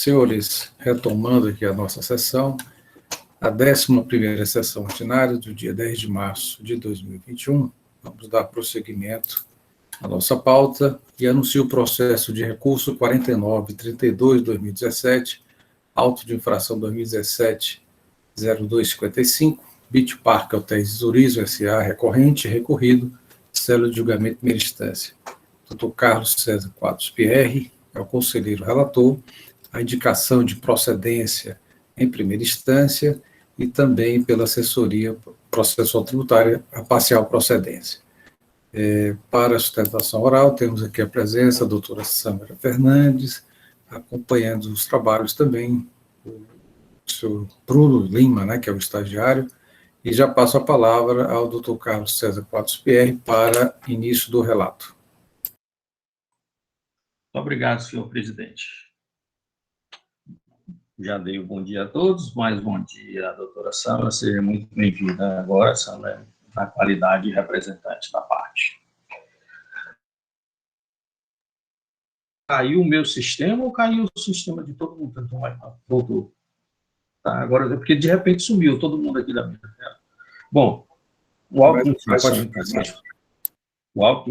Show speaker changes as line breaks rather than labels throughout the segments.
Senhores, retomando aqui a nossa sessão, a 11ª sessão ordinária do dia 10 de março de 2021, vamos dar prosseguimento à nossa pauta e anuncio o processo de recurso 4932-2017, auto de infração 2017-0255, Beach Park Hotéis Zurizo S.A., recorrente, recorrido, célula de julgamento de primeira instância. Dr. Carlos César Quadros Pierre é o conselheiro relator, a indicação de procedência em primeira instância e também pela assessoria processual tributária, a parcial procedência. Para a sustentação oral, temos aqui a presença da doutora Sâmara Fernandes, acompanhando os trabalhos também, o senhor Bruno Lima, né, que é o estagiário, e já passo a palavra ao doutor Carlos César Quadros Pierre para início do relato.
Muito obrigado, senhor presidente. Já dei o bom dia a todos, mais bom dia, doutora Sâmara, seja muito bem-vinda agora, Sâmara, na qualidade de representante da parte. Caiu o meu sistema ou caiu o sistema de todo mundo? Então, voltou. Tá, agora, porque de repente sumiu todo mundo aqui da minha tela. Bom, o auto de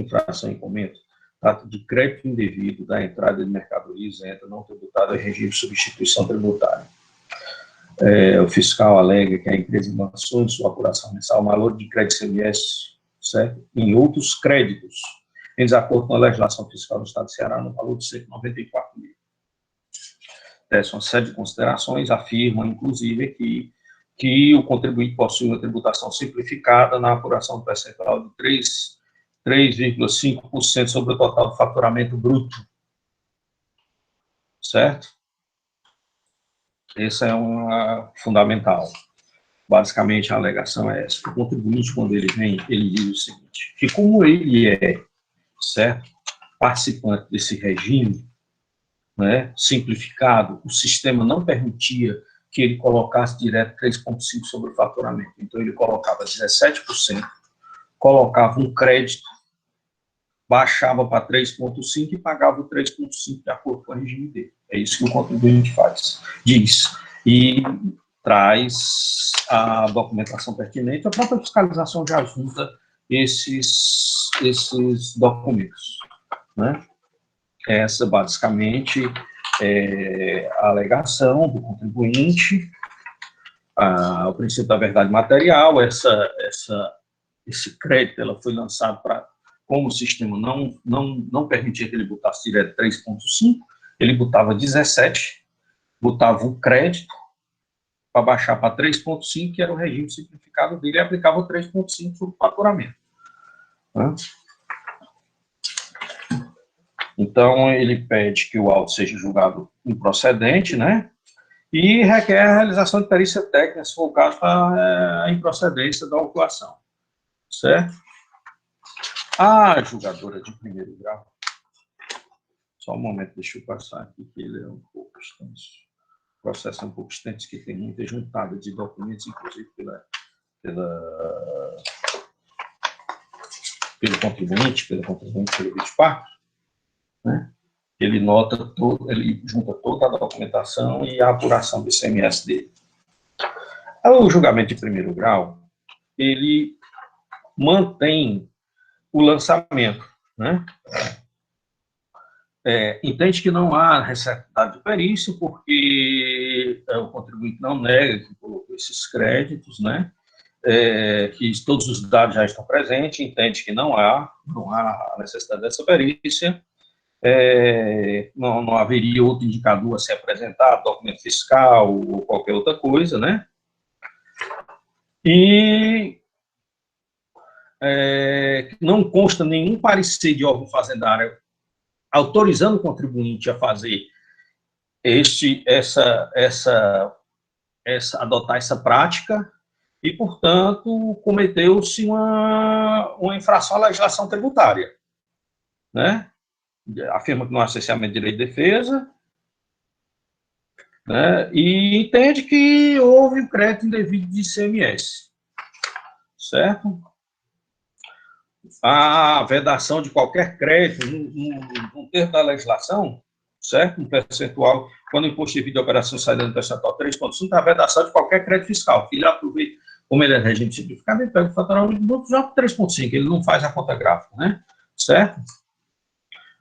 infração em comento trata de crédito indevido da entrada de mercadoria isenta não tributada em regime de substituição tributária. O fiscal alega que a empresa lançou em sua apuração mensal valor de crédito CMS, certo? Em outros créditos, em desacordo com a legislação fiscal do Estado do Ceará, no valor de 194 mil. Essa é uma série de considerações, afirma, inclusive, que o contribuinte possui uma tributação simplificada na apuração do percentual de 3,5% sobre o total do faturamento bruto. Certo? Essa é uma fundamental. Basicamente, a alegação é essa. O contribuinte, quando ele vem, ele diz o seguinte, que como ele é, certo, participante desse regime, né, simplificado, o sistema não permitia que ele colocasse direto 3,5% sobre o faturamento. Então, ele colocava 17%, colocava um crédito, baixava para 3,5% e pagava o 3,5% de acordo com o regime dele. É isso que o contribuinte diz. E traz a documentação pertinente, a própria fiscalização já junta esses documentos, né? Essa, basicamente, é a alegação do contribuinte, o princípio da verdade material. Esse crédito ela foi lançado como o sistema não permitia que ele botasse direto 3,5%, ele botava 17%, botava um crédito para baixar para 3,5%, que era o regime simplificado dele, e aplicava 3,5% sobre o faturamento. Né? Então, ele pede que o auto seja julgado improcedente, né? E requer a realização de perícia técnica, se for o caso, para a improcedência da autuação. Certo? A julgadora de primeiro grau, só um momento, deixa eu passar aqui, que ele é um pouco extenso. O processo é um pouco extenso, que tem muita juntada de documentos, inclusive pelo contribuinte, pelo Beach Park, né? Ele junta toda a documentação e a apuração do ICMS dele. O julgamento de primeiro grau, ele mantém o lançamento, né? Entende que não há necessidade de perícia, porque o contribuinte não nega que colocou esses créditos, né? Que todos os dados já estão presentes, entende que não há necessidade dessa perícia, não haveria outro indicador a ser apresentado, documento fiscal ou qualquer outra coisa, né? E não consta nenhum parecer de órgão fazendário autorizando o contribuinte a fazer adotar essa prática e, portanto, cometeu-se uma infração à legislação tributária, né? Afirma que não há cerceamento de direito de defesa, né? E entende que houve o crédito indevido de ICMS, certo? A vedação de qualquer crédito, no termo da legislação, certo? Um percentual, quando o imposto de vida de operação sai dando percentual 3,5%, está a vedação de qualquer crédito fiscal. Ele aproveita, como ele é regime simplificado, ele pega o faturamento bruto já para 3,5%, ele não faz a conta gráfica, né? Certo?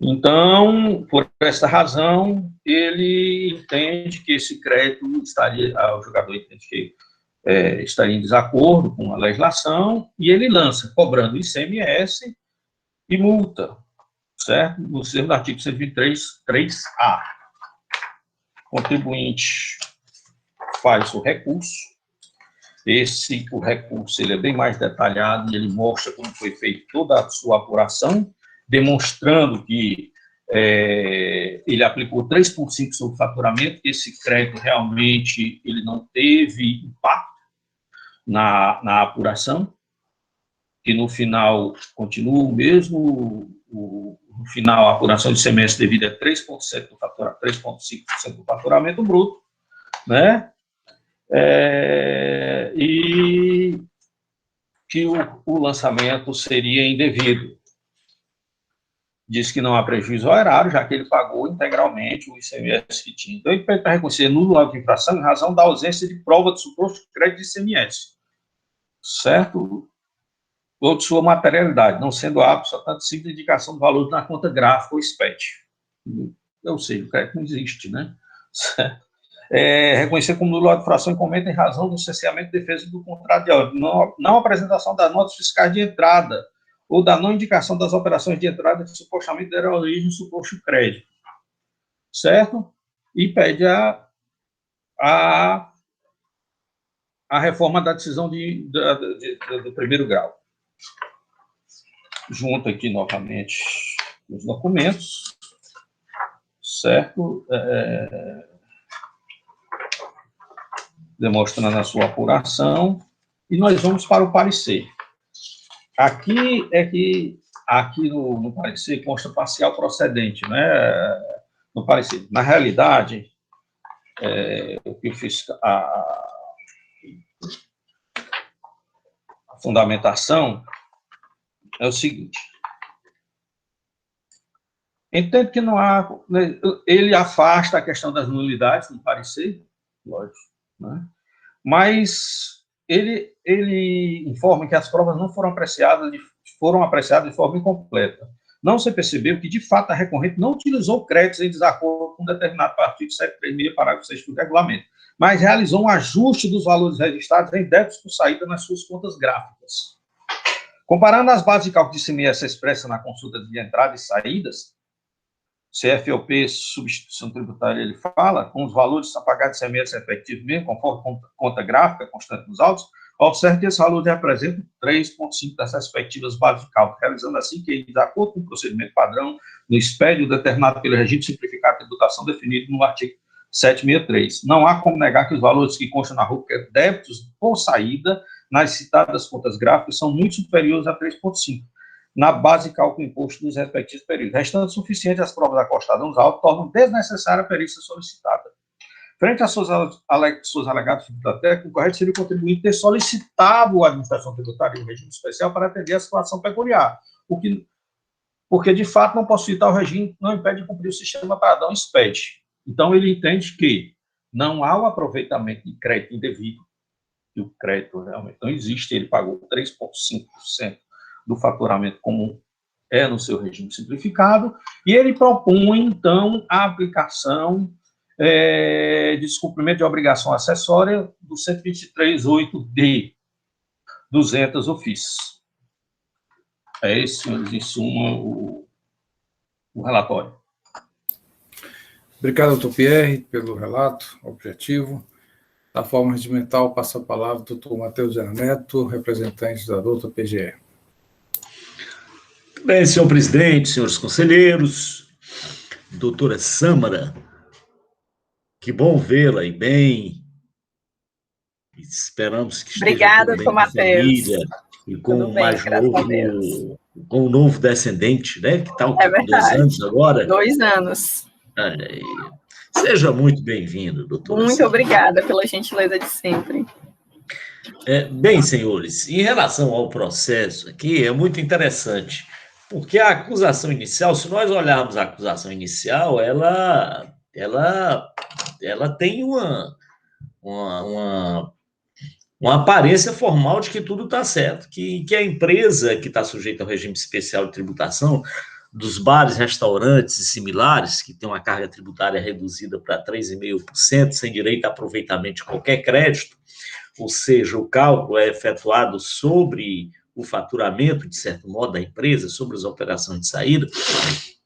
Então, por essa razão, ele entende que esse crédito estaria, o jogador entende que estaria em desacordo com a legislação, e ele lança, cobrando ICMS e multa, certo? No termo do artigo 123, 3A. O contribuinte faz o recurso. O recurso ele é bem mais detalhado e ele mostra como foi feita toda a sua apuração, demonstrando que ele aplicou 3,5% sobre o faturamento, que esse crédito realmente ele não teve impacto na apuração, que no final continua o mesmo, no final a apuração de semestre devida é 3,5% do faturamento bruto, né? E que o lançamento seria indevido. Diz que não há prejuízo ao erário, já que ele pagou integralmente o ICMS que tinha. Então, ele pede para reconhecer nulo o auto de infração em razão da ausência de prova de suposto crédito de ICMS, certo? Ou de sua materialidade, não sendo apto a tanto simples indicação do valor na conta gráfica ou SPET. Eu sei, o crédito não existe, né? Certo? Reconhecer como nulo a infração incombente em razão do cerceamento de defesa do contrato de ordem, não apresentação das notas fiscais de entrada ou da não indicação das operações de entrada que supostamente deram origem ao suposto crédito, certo? E pede a reforma da decisão do primeiro grau. Junto aqui novamente os documentos, certo? Demonstrando a sua apuração, e nós vamos para o parecer. Aqui no parecer consta parcial procedente, né? No parecer. Na realidade, o que eu fiz a fundamentação é o seguinte: entendo que não há, ele afasta a questão das nulidades no parecer, lógico, né? Mas ele informa que as provas não foram apreciadas de forma incompleta. Não se percebeu que, de fato, a recorrente não utilizou créditos em desacordo com determinado artigo 736, parágrafo 6 do regulamento, mas realizou um ajuste dos valores registrados em débitos por saída nas suas contas gráficas. Comparando as bases de cálculo de ICMS expressa na consulta de entrada e saídas, CFOP, substituição tributária, ele fala, com os valores a pagar de ICMS efetivo mesmo, conforme conta gráfica constante nos autos, observe que esses valores representam 3,5% das respectivas bases de cálculo, realizando assim que, de acordo com o procedimento padrão, no expédio determinado pelo regime simplificado de tributação definido no artigo 763. Não há como negar que os valores que constam na RUC débitos por saída nas citadas contas gráficas são muito superiores a 3,5%. Na base de cálculo imposto dos respectivos períodos. Restando suficiente as provas acostadas nos autos, tornam desnecessária a perícia solicitada. Frente às suas alegadas da técnica, o correto seria o contribuinte ter solicitado a administração tributária em regime especial para atender a situação peculiar, porque, de fato, não possibilitar o regime, não impede de cumprir o sistema padrão SPED. Então, ele entende que não há o aproveitamento de crédito indevido, que o crédito realmente não existe, ele pagou 3,5% do faturamento comum no seu regime simplificado, e ele propõe, então, a aplicação de descumprimento de obrigação acessória do 123.8D, 200 ofícios. É esse, senhores, em suma, o relatório.
Obrigado, doutor Pierre, pelo relato objetivo. Da forma regimental, passa a palavra ao doutor Matheus Neto, representante da doutora PGE.
Bem, senhor presidente, senhores conselheiros, doutora Sâmara, que bom vê-la e bem. Esperamos que esteja
Obrigada,
bem com a família e com o mais novo, com o novo descendente, né? Que está com 2 anos agora.
2 anos.
Seja muito bem-vindo, doutora
Muito
Sâmara.
obrigada pela gentileza de sempre.
Bem, senhores, em relação ao processo aqui, é muito interessante, Porque a acusação inicial, se nós olharmos a acusação inicial, ela tem uma aparência formal de que tudo está certo, que a empresa que está sujeita ao regime especial de tributação, dos bares, restaurantes e similares, que tem uma carga tributária reduzida para 3,5%, sem direito a aproveitamento de qualquer crédito, ou seja, o cálculo é efetuado sobre o faturamento, de certo modo, da empresa, sobre as operações de saída,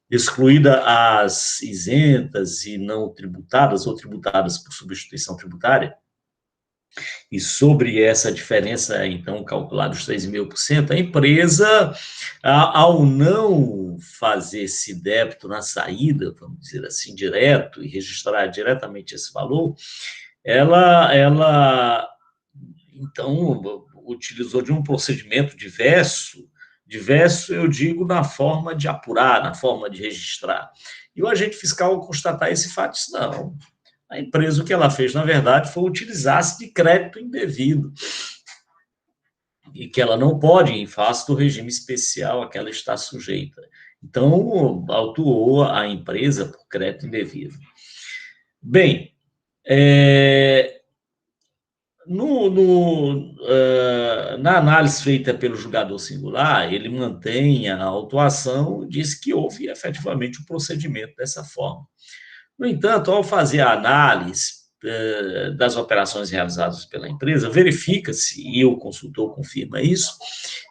excluída as isentas e não tributadas, ou tributadas por substituição tributária. E sobre essa diferença, então, calculada os 3,5%, a empresa, ao não fazer esse débito na saída, vamos dizer assim, direto, e registrar diretamente esse valor, ela então, utilizou de um procedimento diverso, eu digo, na forma de apurar, na forma de registrar. E o agente fiscal, ao constatar esse fato, disse, não, a empresa, o que ela fez, na verdade, foi utilizar-se de crédito indevido, e que ela não pode, em face do regime especial a que ela está sujeita. Então, autuou a empresa por crédito indevido. Bem, na análise feita pelo julgador singular, ele mantém a autuação, diz que houve efetivamente o procedimento dessa forma. No entanto, ao fazer a análise das operações realizadas pela empresa, verifica-se, e o consultor confirma isso,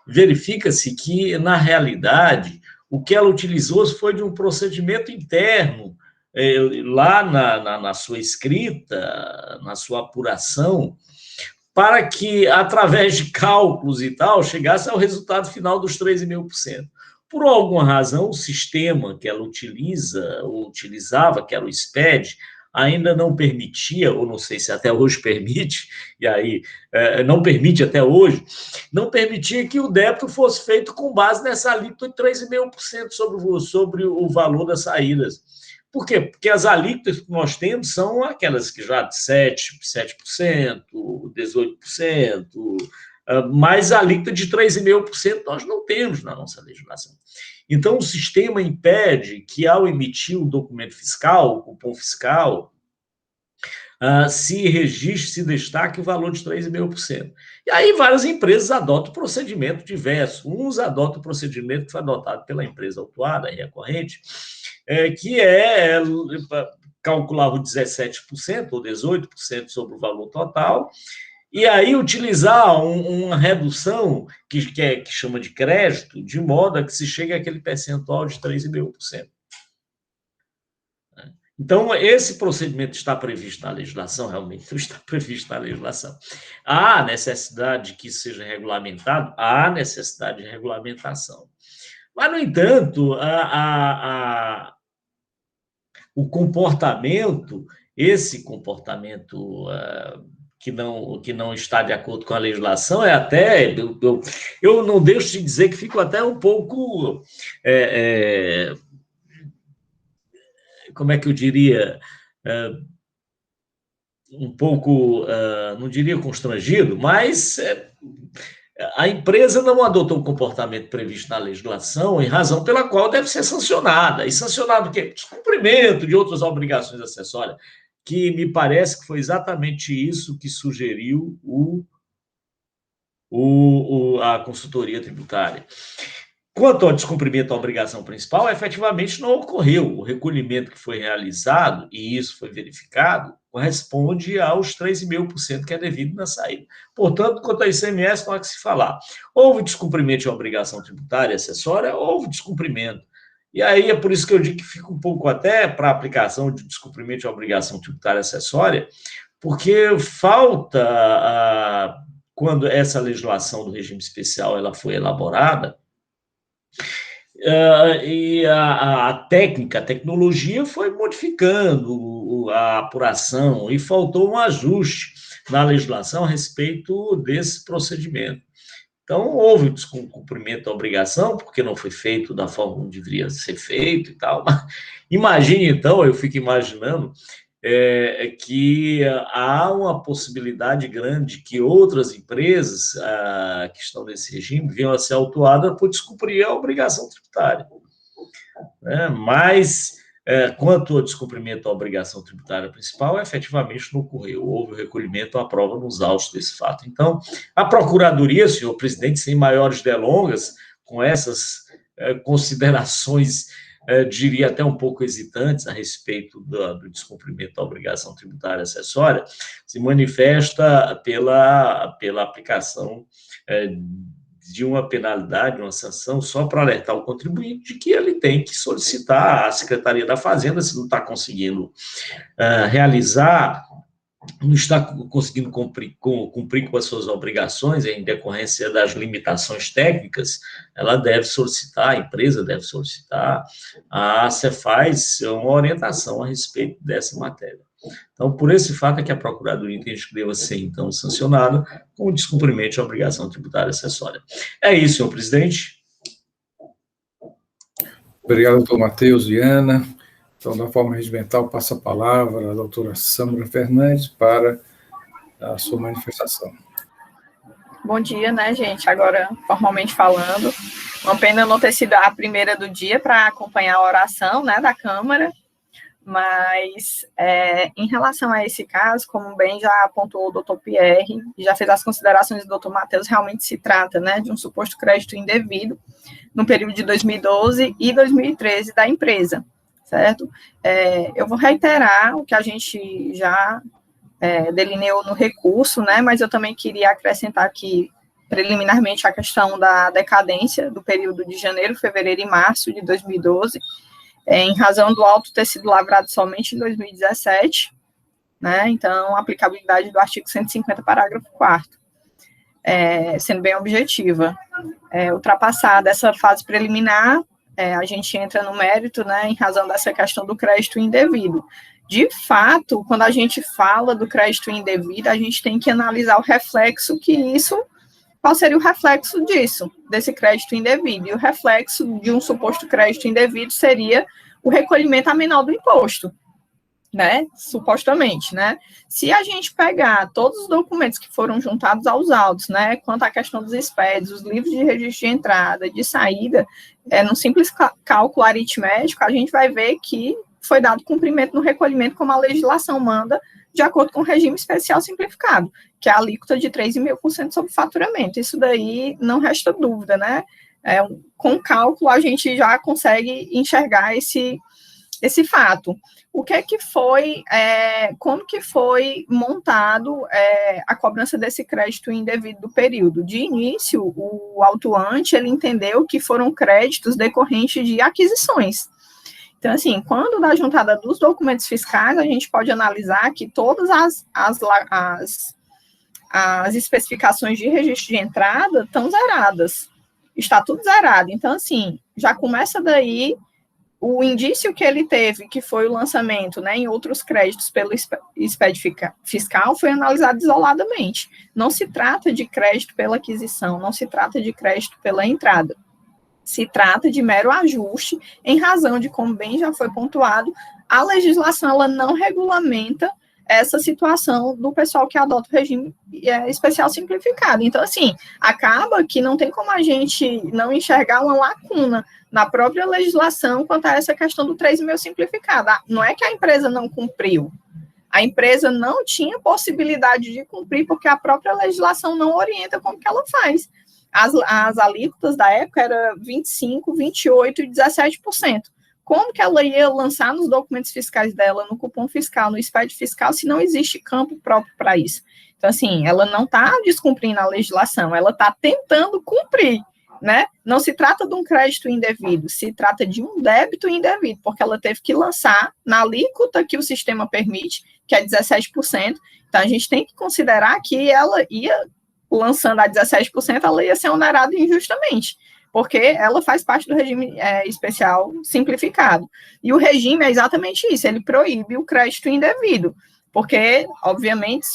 verifica-se que, na realidade, o que ela utilizou foi de um procedimento interno, lá na sua escrita, na sua apuração, para que, através de cálculos e tal, chegasse ao resultado final dos 3,5%. Por alguma razão, o sistema que ela utilizava, que era o SPED, ainda não permitia, ou não sei se até hoje permite, e aí não permite até hoje, não permitia que o débito fosse feito com base nessa alíquota de 3,5% sobre o valor das saídas. Por quê? Porque as alíquotas que nós temos são aquelas que já de 7%, 18%, mas a alíquota de 3,5% nós não temos na nossa legislação. Então, o sistema impede que, ao emitir o documento fiscal, o cupom fiscal, se registre, se destaque o valor de 3,5%. E aí várias empresas adotam procedimento diverso. Uns adotam o procedimento que foi adotado pela empresa autuada, recorrente, que é calcular o 17% ou 18% sobre o valor total, e aí utilizar uma redução que chama de crédito, de modo a que se chegue àquele percentual de 3,5%. Então, esse procedimento está previsto na legislação? Realmente não está previsto na legislação. Há necessidade de que isso seja regulamentado? Há necessidade de regulamentação. Mas, no entanto, o comportamento, esse comportamento que não está de acordo com a legislação, é até... Eu não deixo de dizer que fico até um pouco... como é que eu diria, um pouco, não diria constrangido, mas a empresa não adotou o comportamento previsto na legislação, em razão pela qual deve ser sancionada. E sancionado o quê? Descumprimento de outras obrigações acessórias, que me parece que foi exatamente isso que sugeriu a consultoria tributária. Quanto ao descumprimento da obrigação principal, efetivamente não ocorreu. O recolhimento que foi realizado, e isso foi verificado, corresponde aos 3,5% que é devido na saída. Portanto, quanto ao ICMS, não há que se falar. Houve descumprimento de obrigação tributária acessória, houve descumprimento. E aí é por isso que eu digo que fica um pouco até para a aplicação de descumprimento de obrigação tributária acessória, porque falta, quando essa legislação do regime especial ela foi elaborada, e a tecnologia foi modificando a apuração e faltou um ajuste na legislação a respeito desse procedimento. Então, houve descumprimento da obrigação, porque não foi feito da forma como deveria ser feito e tal. Imagine, então, eu fico imaginando que há uma possibilidade grande que outras empresas que estão nesse regime venham a ser autuadas por descumprir a obrigação tributária. Mas, quanto ao descumprimento da obrigação tributária principal, efetivamente não ocorreu. Houve o recolhimento à prova nos autos desse fato. Então, a Procuradoria, senhor presidente, sem maiores delongas, com essas considerações, diria até um pouco hesitantes a respeito do descumprimento da obrigação tributária acessória, se manifesta pela aplicação de uma penalidade, uma sanção, só para alertar o contribuinte de que ele tem que solicitar à Secretaria da Fazenda, se não está conseguindo realizar, não está conseguindo cumprir com as suas obrigações em decorrência das limitações técnicas, ela deve solicitar, a empresa deve solicitar à Cefaz uma orientação a respeito dessa matéria. Então, por esse fato é que a Procuradoria entende que deva ser, então, sancionada com o descumprimento da obrigação tributária acessória. É isso, senhor presidente.
Obrigado, doutor Matheus e Ana. Então, da forma regimental, passo a palavra à doutora Sandra Fernandes para a sua manifestação.
Bom dia, né, gente? Agora, formalmente falando, uma pena não ter sido a primeira do dia para acompanhar a oração, né, da Câmara, mas em relação a esse caso, como bem já apontou o doutor Pierre, e já fez as considerações do doutor Matheus, realmente se trata, né, de um suposto crédito indevido no período de 2012 e 2013 da empresa, certo? Eu vou reiterar o que a gente já delineou no recurso, né, mas eu também queria acrescentar aqui, preliminarmente, a questão da decadência do período de janeiro, fevereiro e março de 2012, em razão do auto ter sido lavrado somente em 2017, né, então, a aplicabilidade do artigo 150, parágrafo 4º, sendo bem objetiva. Ultrapassada essa fase preliminar, a gente entra no mérito, né, em razão dessa questão do crédito indevido. De fato, quando a gente fala do crédito indevido, a gente tem que analisar o reflexo qual seria o reflexo desse crédito indevido? E o reflexo de um suposto crédito indevido seria o recolhimento a menor do imposto, né? Supostamente, né? Se a gente pegar todos os documentos que foram juntados aos autos, né? Quanto à questão dos SPEDs, os livros de registro de entrada, de saída, num simples cálculo aritmético, a gente vai ver que foi dado cumprimento no recolhimento como a legislação manda, de acordo com o regime especial simplificado, que é a alíquota de 3,5% sobre faturamento. Isso daí não resta dúvida, né? Com cálculo, a gente já consegue enxergar esse fato. O que é que foi, como que foi montado a cobrança desse crédito indevido do período? De início, o autuante, ele entendeu que foram créditos decorrentes de aquisições. Então, assim, quando da juntada dos documentos fiscais, a gente pode analisar que todas as especificações de registro de entrada estão zeradas. Está tudo zerado. Então, assim, já começa daí o indício que ele teve, que foi o lançamento, né, em outros créditos pelo SPED fiscal, foi analisado isoladamente. Não se trata de crédito pela aquisição, não se trata de crédito pela entrada. Se trata de mero ajuste, em razão de, como bem já foi pontuado, a legislação ela não regulamenta essa situação do pessoal que adota o regime especial simplificado. Então, assim, acaba que não tem como a gente não enxergar uma lacuna na própria legislação quanto a essa questão do 3,5 simplificado. Não é que a empresa não cumpriu, a empresa não tinha possibilidade de cumprir porque a própria legislação não orienta como que ela faz. As alíquotas da época eram 25%, 28% e 17%. Como que ela ia lançar nos documentos fiscais dela, no cupom fiscal, no SPED fiscal, se não existe campo próprio para isso? Então, assim, ela não está descumprindo a legislação, ela está tentando cumprir, né? Não se trata de um crédito indevido, se trata de um débito indevido, porque ela teve que lançar na alíquota que o sistema permite, que é 17%. Então, a gente tem que considerar que ela ia lançando a 17%, ela ia ser onerada injustamente, porque ela faz parte do regime especial simplificado. E o regime é exatamente isso, ele proíbe o crédito indevido, porque, obviamente,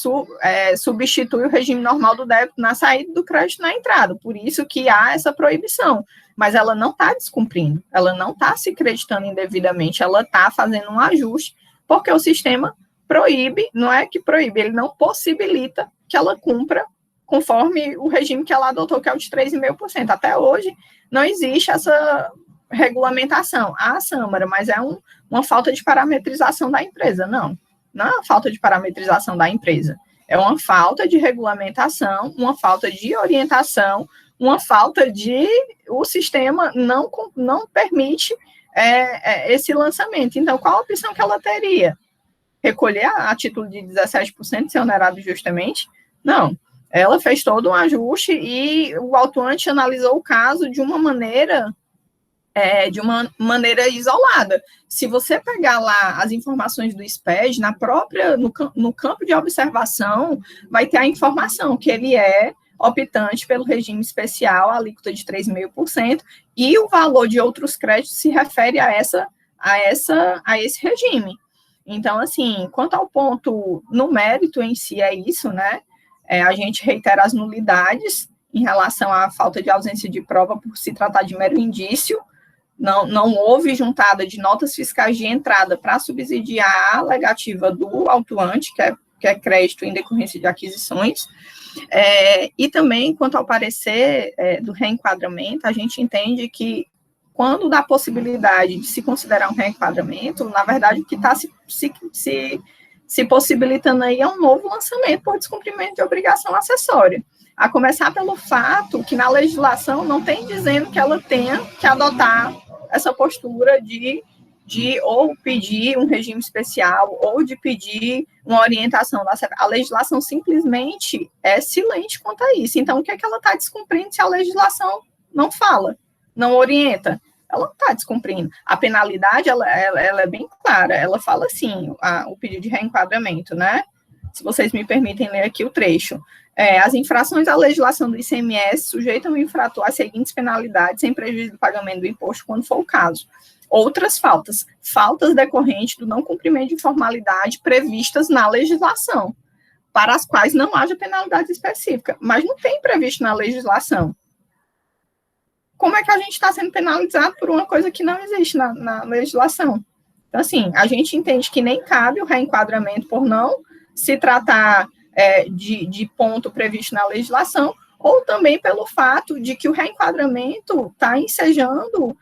substitui o regime normal do débito na saída do crédito na entrada, por isso que há essa proibição. Mas ela não está descumprindo, ela não está se creditando indevidamente, ela está fazendo um ajuste, porque o sistema proíbe, não é que proíbe, ele não possibilita que ela cumpra conforme o regime que ela adotou, que é o de 3,5%. Até hoje, não existe essa regulamentação. Há a Sâmara, mas é uma falta de parametrização da empresa. Não é uma falta de parametrização da empresa. É uma falta de regulamentação, uma falta de orientação, uma falta de... O sistema não permite esse lançamento. Então, qual a opção que ela teria? Recolher a título de 17% ser onerado justamente? Não. Ela fez todo um ajuste e o autuante analisou o caso de uma maneira isolada. Se você pegar lá as informações do SPED, no campo de observação, vai ter a informação que ele é optante pelo regime especial, a alíquota de 3,5%, e o valor de outros créditos se refere a esse regime. Então, assim, quanto ao ponto, no mérito em si é isso, né? A gente reitera as nulidades em relação à falta de ausência de prova por se tratar de mero indício. Não houve juntada de notas fiscais de entrada para subsidiar a alegativa do autuante, que é crédito em decorrência de aquisições. E também, quanto ao parecer do reenquadramento, a gente entende que, quando dá possibilidade de se considerar um reenquadramento, na verdade, o que está se possibilitando aí é um novo lançamento por descumprimento de obrigação acessória. A começar pelo fato que na legislação não tem dizendo que ela tenha que adotar essa postura de ou pedir um regime especial, ou de pedir uma orientação da CEP. A legislação simplesmente é silente quanto a isso. Então, o que é que ela está descumprindo se a legislação não fala, não orienta? Ela não está descumprindo. A penalidade, ela é bem clara. Ela fala assim, o pedido de reenquadramento, né? Se vocês me permitem ler aqui o trecho. As infrações à legislação do ICMS sujeitam o infrator às seguintes penalidades, sem prejuízo do pagamento do imposto, quando for o caso. Outras faltas decorrentes do não cumprimento de formalidade previstas na legislação, para as quais não haja penalidade específica, mas não tem previsto na legislação. Como é que a gente está sendo penalizado por uma coisa que não existe na legislação? Então, assim, a gente entende que nem cabe o reenquadramento por não se tratar de ponto previsto na legislação, ou também pelo fato de que o reenquadramento está ensejando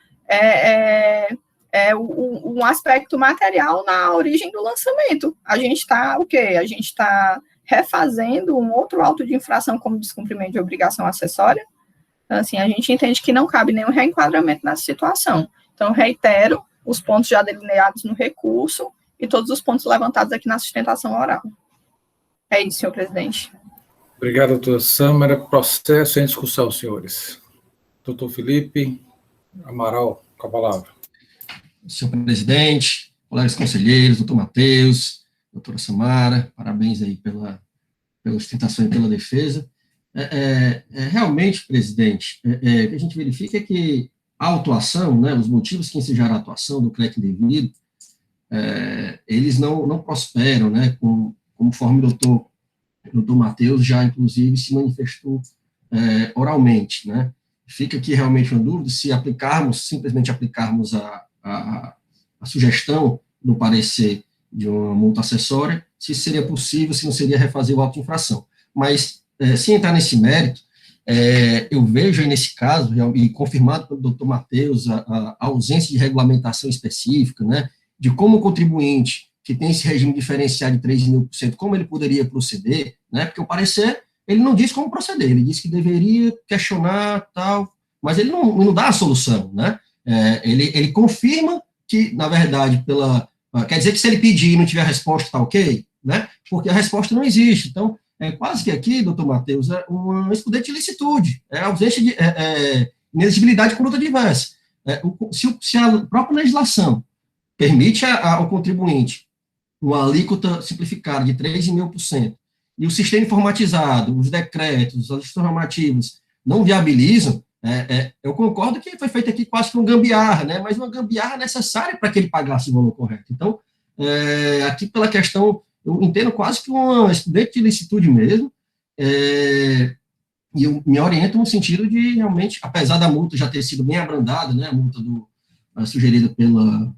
um aspecto material na origem do lançamento. A gente está o quê? A gente está refazendo um outro auto de infração como descumprimento de obrigação acessória. Então, assim, a gente entende que não cabe nenhum reenquadramento nessa situação. Então, reitero os pontos já delineados no recurso e todos os pontos levantados aqui na sustentação oral. É isso, senhor presidente.
Obrigado, doutora Sâmara. Processo em discussão, senhores. Doutor Felipe Amaral, com a palavra.
Senhor presidente, colegas conselheiros, doutor Matheus, doutora Samara, parabéns aí pela sustentação e pela defesa. Realmente, presidente, o que a gente verifica é que a autuação, né, os motivos que ensejaram a atuação do crédito indevido, eles não prosperam, né, conforme o doutor Matheus já, inclusive, se manifestou oralmente, né. Fica aqui realmente uma dúvida se simplesmente aplicarmos a sugestão no parecer de uma multa acessória, se seria possível, se não seria refazer o auto de infração. Mas, sem entrar nesse mérito, eu vejo aí nesse caso, e confirmado pelo doutor Matheus, a ausência de regulamentação específica, né, de como o contribuinte que tem esse regime diferenciado de 3.000%, como ele poderia proceder, né, porque o parecer, ele não diz como proceder, ele diz que deveria questionar, tal, mas ele não dá a solução, né, ele confirma que, na verdade, quer dizer que se ele pedir e não tiver resposta, tá ok, né, porque a resposta não existe. Então, quase que aqui, doutor Matheus, é um excludente de ilicitude, ausência de inexigibilidade de conduta diversa. Se a própria legislação permite ao contribuinte uma alíquota simplificada de 3,5%, e o sistema informatizado, os decretos, as legislações normativas não viabilizam, eu concordo que foi feito aqui quase que uma gambiarra, né, mas uma gambiarra necessária para que ele pagasse o valor correto. Então, aqui pela questão, eu entendo quase que uma excludente de ilicitude mesmo, e eu me oriento no sentido de, realmente, apesar da multa já ter sido bem abrandada, né, a multa sugerida pela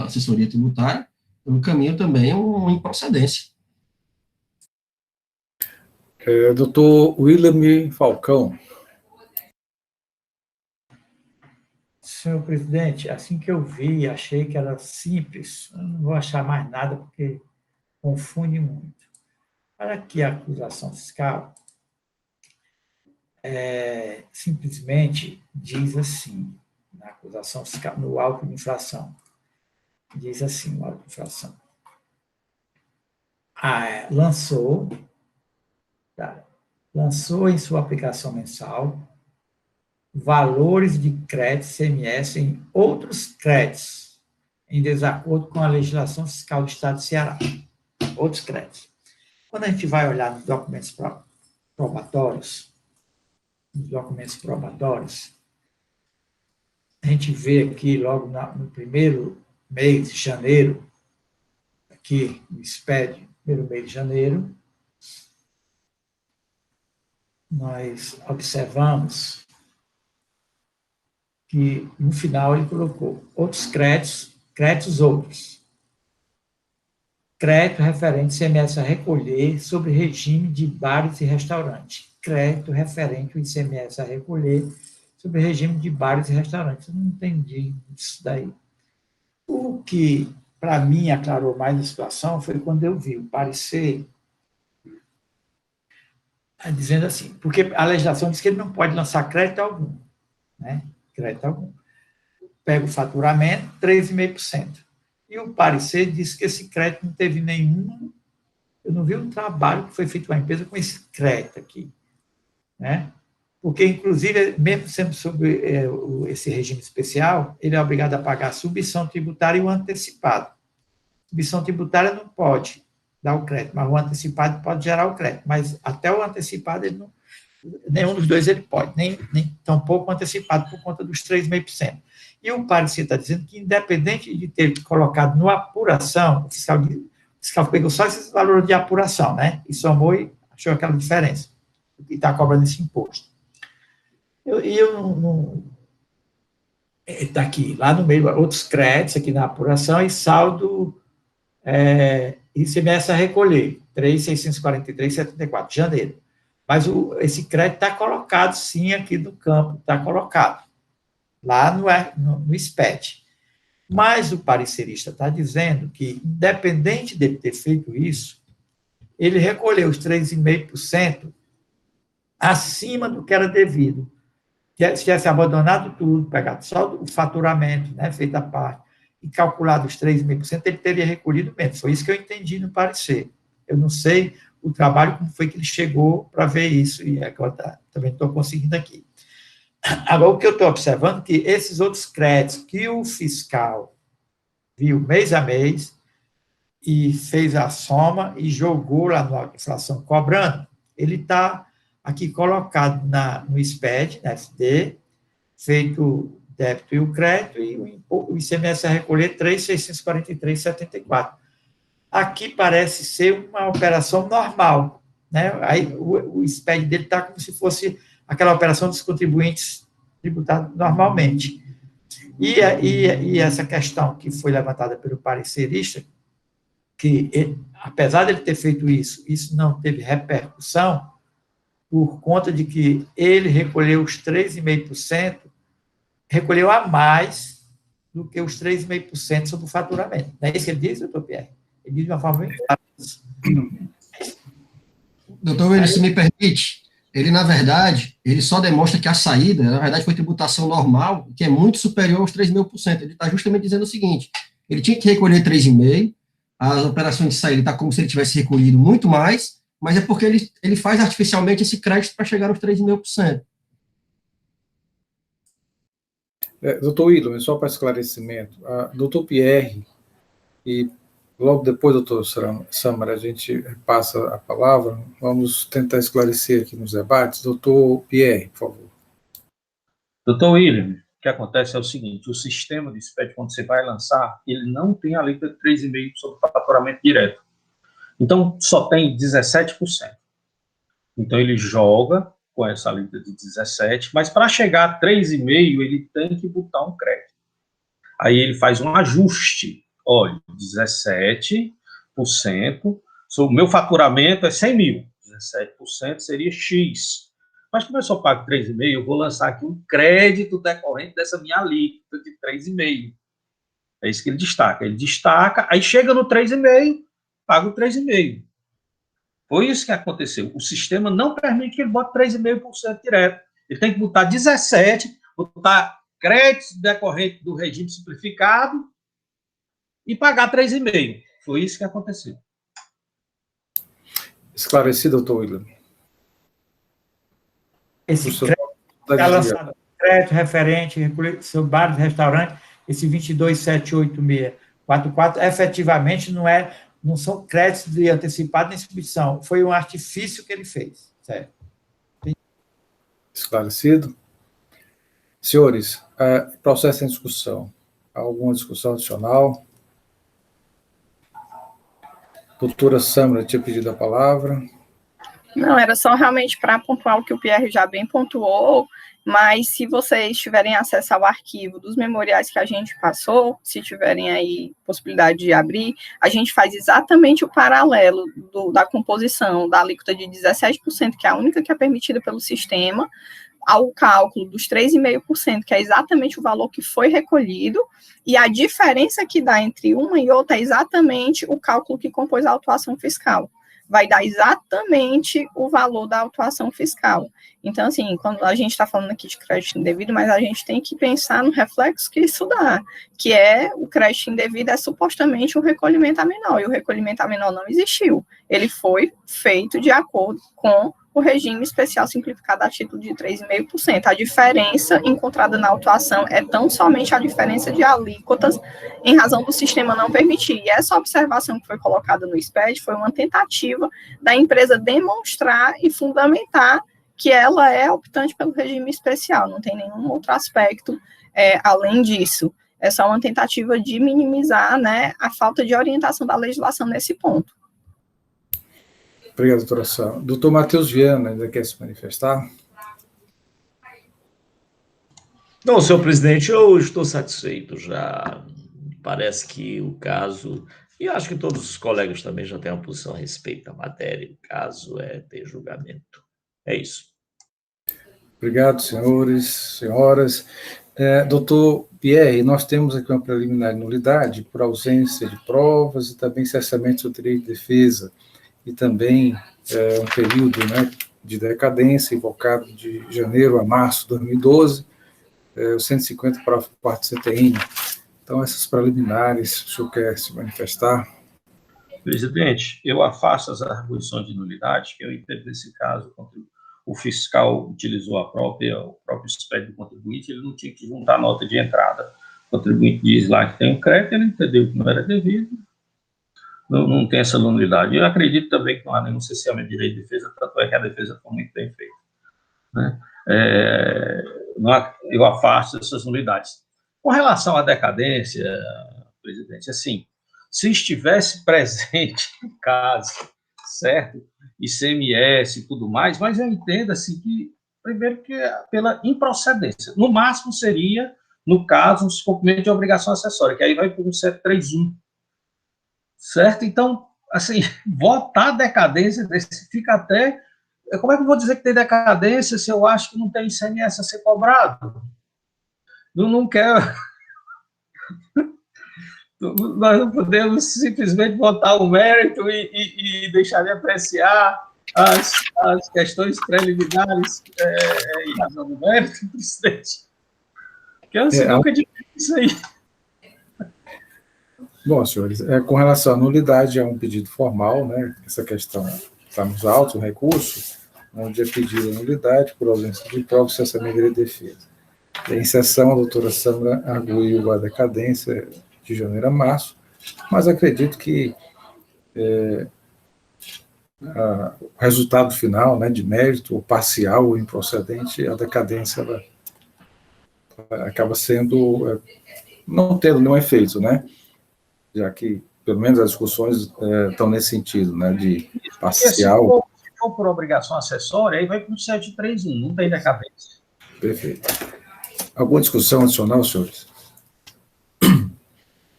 assessoria tributária, eu encaminho também uma improcedência.
Doutor William Falcão.
Senhor presidente, assim que eu vi, achei que era simples. Eu não vou achar mais nada, porque confunde muito. Para que a acusação fiscal simplesmente diz assim, na acusação fiscal, no auto de infração, diz assim, no auto de infração. Lançou em sua aplicação mensal valores de crédito CMS em outros créditos, em desacordo com a legislação fiscal do Estado do Ceará. Outros créditos. Quando a gente vai olhar nos documentos probatórios, a gente vê aqui, logo no primeiro mês de janeiro, aqui no SPED, primeiro mês de janeiro, nós observamos que, no final, ele colocou outros créditos outros. Crédito referente ICMS a recolher sobre regime de bares e restaurantes. Crédito referente ao ICMS a recolher sobre regime de bares e restaurantes. Eu não entendi isso daí. O que, para mim, aclarou mais a situação foi quando eu vi o parecer dizendo assim, porque a legislação diz que ele não pode lançar crédito algum, né? Crédito algum. Pega o faturamento, 3,5%. E o parecer diz que esse crédito não teve nenhum, eu não vi um trabalho que foi feito com a empresa com esse crédito aqui, né? Porque, inclusive, mesmo sendo sobre esse regime especial, ele é obrigado a pagar a submissão tributária e o antecipado. Submissão tributária não pode dar o crédito, mas o antecipado pode gerar o crédito, mas até o antecipado, ele não, nenhum dos dois ele pode, nem tampouco o antecipado por conta dos 3,5%. E o parecer está dizendo que, independente de ter colocado no apuração, o fiscal pegou só esses valores de apuração, né? E somou e achou aquela diferença, e está cobrando esse imposto. Está aqui, lá no meio, outros créditos aqui na apuração e saldo ICMS a recolher, 3.643,74, janeiro. Mas esse crédito está colocado, sim, aqui no campo, está colocado, lá no SPET. Mas o parecerista está dizendo que, independente dele ter feito isso, ele recolheu os 3,5% acima do que era devido. Se tivesse abandonado tudo, pegado só o faturamento, né, feito a parte, e calculado os 3,5%, ele teria recolhido menos. Foi isso que eu entendi no parecer. Eu não sei o trabalho, como foi que ele chegou para ver isso, e agora também estou conseguindo aqui. Agora, o que eu estou observando é que esses outros créditos que o fiscal viu mês a mês e fez a soma e jogou lá na inflação cobrando, ele está aqui colocado no SPED, na SD, feito o débito e o crédito, e o ICMS a recolher 3.643,74. Aqui parece ser uma operação normal, né? Aí o SPED dele está como se fosse aquela operação dos contribuintes tributados normalmente. E essa questão que foi levantada pelo parecerista, que apesar de ele ter feito isso, isso não teve repercussão, por conta de que ele recolheu os 3,5%, recolheu a mais do que os 3,5% sobre o faturamento. Não é isso que ele diz, doutor Pierre? Ele diz de uma forma muito clara.
Doutor William, se me permite, ele, na verdade, ele só demonstra que a saída, na verdade, foi tributação normal, que é muito superior aos 3.000%. Ele está justamente dizendo o seguinte, ele tinha que recolher 3,5%, as operações de saída está como se ele tivesse recolhido muito mais, mas é porque ele faz artificialmente esse crédito para chegar aos 3,5%.
Doutor William, só para esclarecimento, doutor Pierre, e logo depois, doutor Samara, a gente passa a palavra, vamos tentar esclarecer aqui nos debates. Doutor Pierre, por favor.
Doutor William, o que acontece é o seguinte, o sistema de SPED, quando você vai lançar, ele não tem a alíquota de 3,5% sobre faturamento direto. Então, só tem 17%. Então, ele joga com essa alíquota de 17%, mas para chegar a 3,5%, ele tem que botar um crédito. Aí ele faz um ajuste, olha, 17%, o meu faturamento é 100 mil, 17% seria X. Mas como eu só pago 3,5, eu vou lançar aqui um crédito decorrente dessa minha alíquota de 3,5. É isso que ele destaca. Ele destaca, aí chega no 3,5, paga o 3,5. Foi isso que aconteceu. O sistema não permite que ele bote 3,5% direto. Ele tem que botar 17%, botar crédito decorrente do regime simplificado e pagar 3,5%. Foi isso que aconteceu.
Esclarecido, doutor William.
Esse crédito está lançado, crédito referente, sobre bares, restaurantes, esse 22.78644, efetivamente não são créditos de antecipado nem submissão, foi um artifício que ele fez, certo?
Esclarecido. Senhores, processo em discussão. Alguma discussão adicional? Doutora Sâmara tinha pedido a palavra.
Não, era só realmente para pontuar o que o Pierre já bem pontuou, mas se vocês tiverem acesso ao arquivo dos memoriais que a gente passou, se tiverem aí possibilidade de abrir, a gente faz exatamente o paralelo da composição da alíquota de 17%, que é a única que é permitida pelo sistema, ao cálculo dos 3,5%, que é exatamente o valor que foi recolhido, e a diferença que dá entre uma e outra é exatamente o cálculo que compôs a autuação fiscal. Vai dar exatamente o valor da autuação fiscal. Então, assim, quando a gente está falando aqui de crédito indevido, mas a gente tem que pensar no reflexo que isso dá, que é o crédito indevido é supostamente um recolhimento a menor, e o recolhimento a menor não existiu. Ele foi feito de acordo com o regime especial simplificado a título de 3,5%. A diferença encontrada na autuação é tão somente a diferença de alíquotas em razão do sistema não permitir. E essa observação que foi colocada no SPED foi uma tentativa da empresa demonstrar e fundamentar que ela é optante pelo regime especial, não tem nenhum outro aspecto além disso. É só uma tentativa de minimizar, né, a falta de orientação da legislação nesse ponto.
Obrigado, doutora Sâmara. Doutor Matheus Viana, ainda quer se manifestar?
Não, senhor presidente, eu estou satisfeito já. Parece que o caso, e acho que todos os colegas também já têm uma posição a respeito da matéria, o caso é ter julgamento. É isso.
Obrigado, senhores, senhoras. Doutor Pierre, nós temos aqui uma preliminar de nulidade por ausência de provas e também cessamento do direito de defesa, e também um período, né, de decadência invocado de janeiro a março de 2012, o 150 para o 4 CTN. Então, essas preliminares, o senhor quer se manifestar?
Presidente, eu afasto as arguições de nulidade, que eu entendo nesse caso, quando o fiscal utilizou o próprio SPED do contribuinte, ele não tinha que juntar a nota de entrada. O contribuinte diz lá que tem um crédito, ele entendeu que não era devido, não tem essa nulidade. Eu acredito também que não há nenhum cesseamento de direito de defesa, tanto é que a defesa foi muito bem feita, né? Eu afasto essas nulidades. Com relação à decadência, presidente, assim, se estivesse presente no caso, certo? ICMS e tudo mais, mas eu entendo, assim, que, primeiro, que é pela improcedência. No máximo seria, no caso, um descumprimento de obrigação acessória, que aí vai por um 731, certo? Então, assim, votar decadência, fica até... Como é que eu vou dizer que tem decadência se eu acho que não tem ICMS a ser cobrado? Eu não quero... Nós não podemos simplesmente botar o mérito e deixar de apreciar as questões preliminares em razão do mérito, presidente. Porque eu nunca digo isso aí.
Bom, senhores, com relação à nulidade, é um pedido formal, né? Essa questão está nos autos, o recurso, onde é pedido a nulidade por ausência de prova, cessamento de direito de defesa. Em sessão, a doutora Sâmara arguiu a decadência de janeiro a março, mas acredito que o resultado final, né, de mérito, ou parcial ou improcedente, a decadência ela acaba sendo, não tendo nenhum efeito, né, já que, pelo menos, as discussões estão nesse sentido, né, de parcial.
Se for por obrigação acessória, aí vai para o 731, não tem decadência.
Perfeito. Alguma discussão adicional, senhores?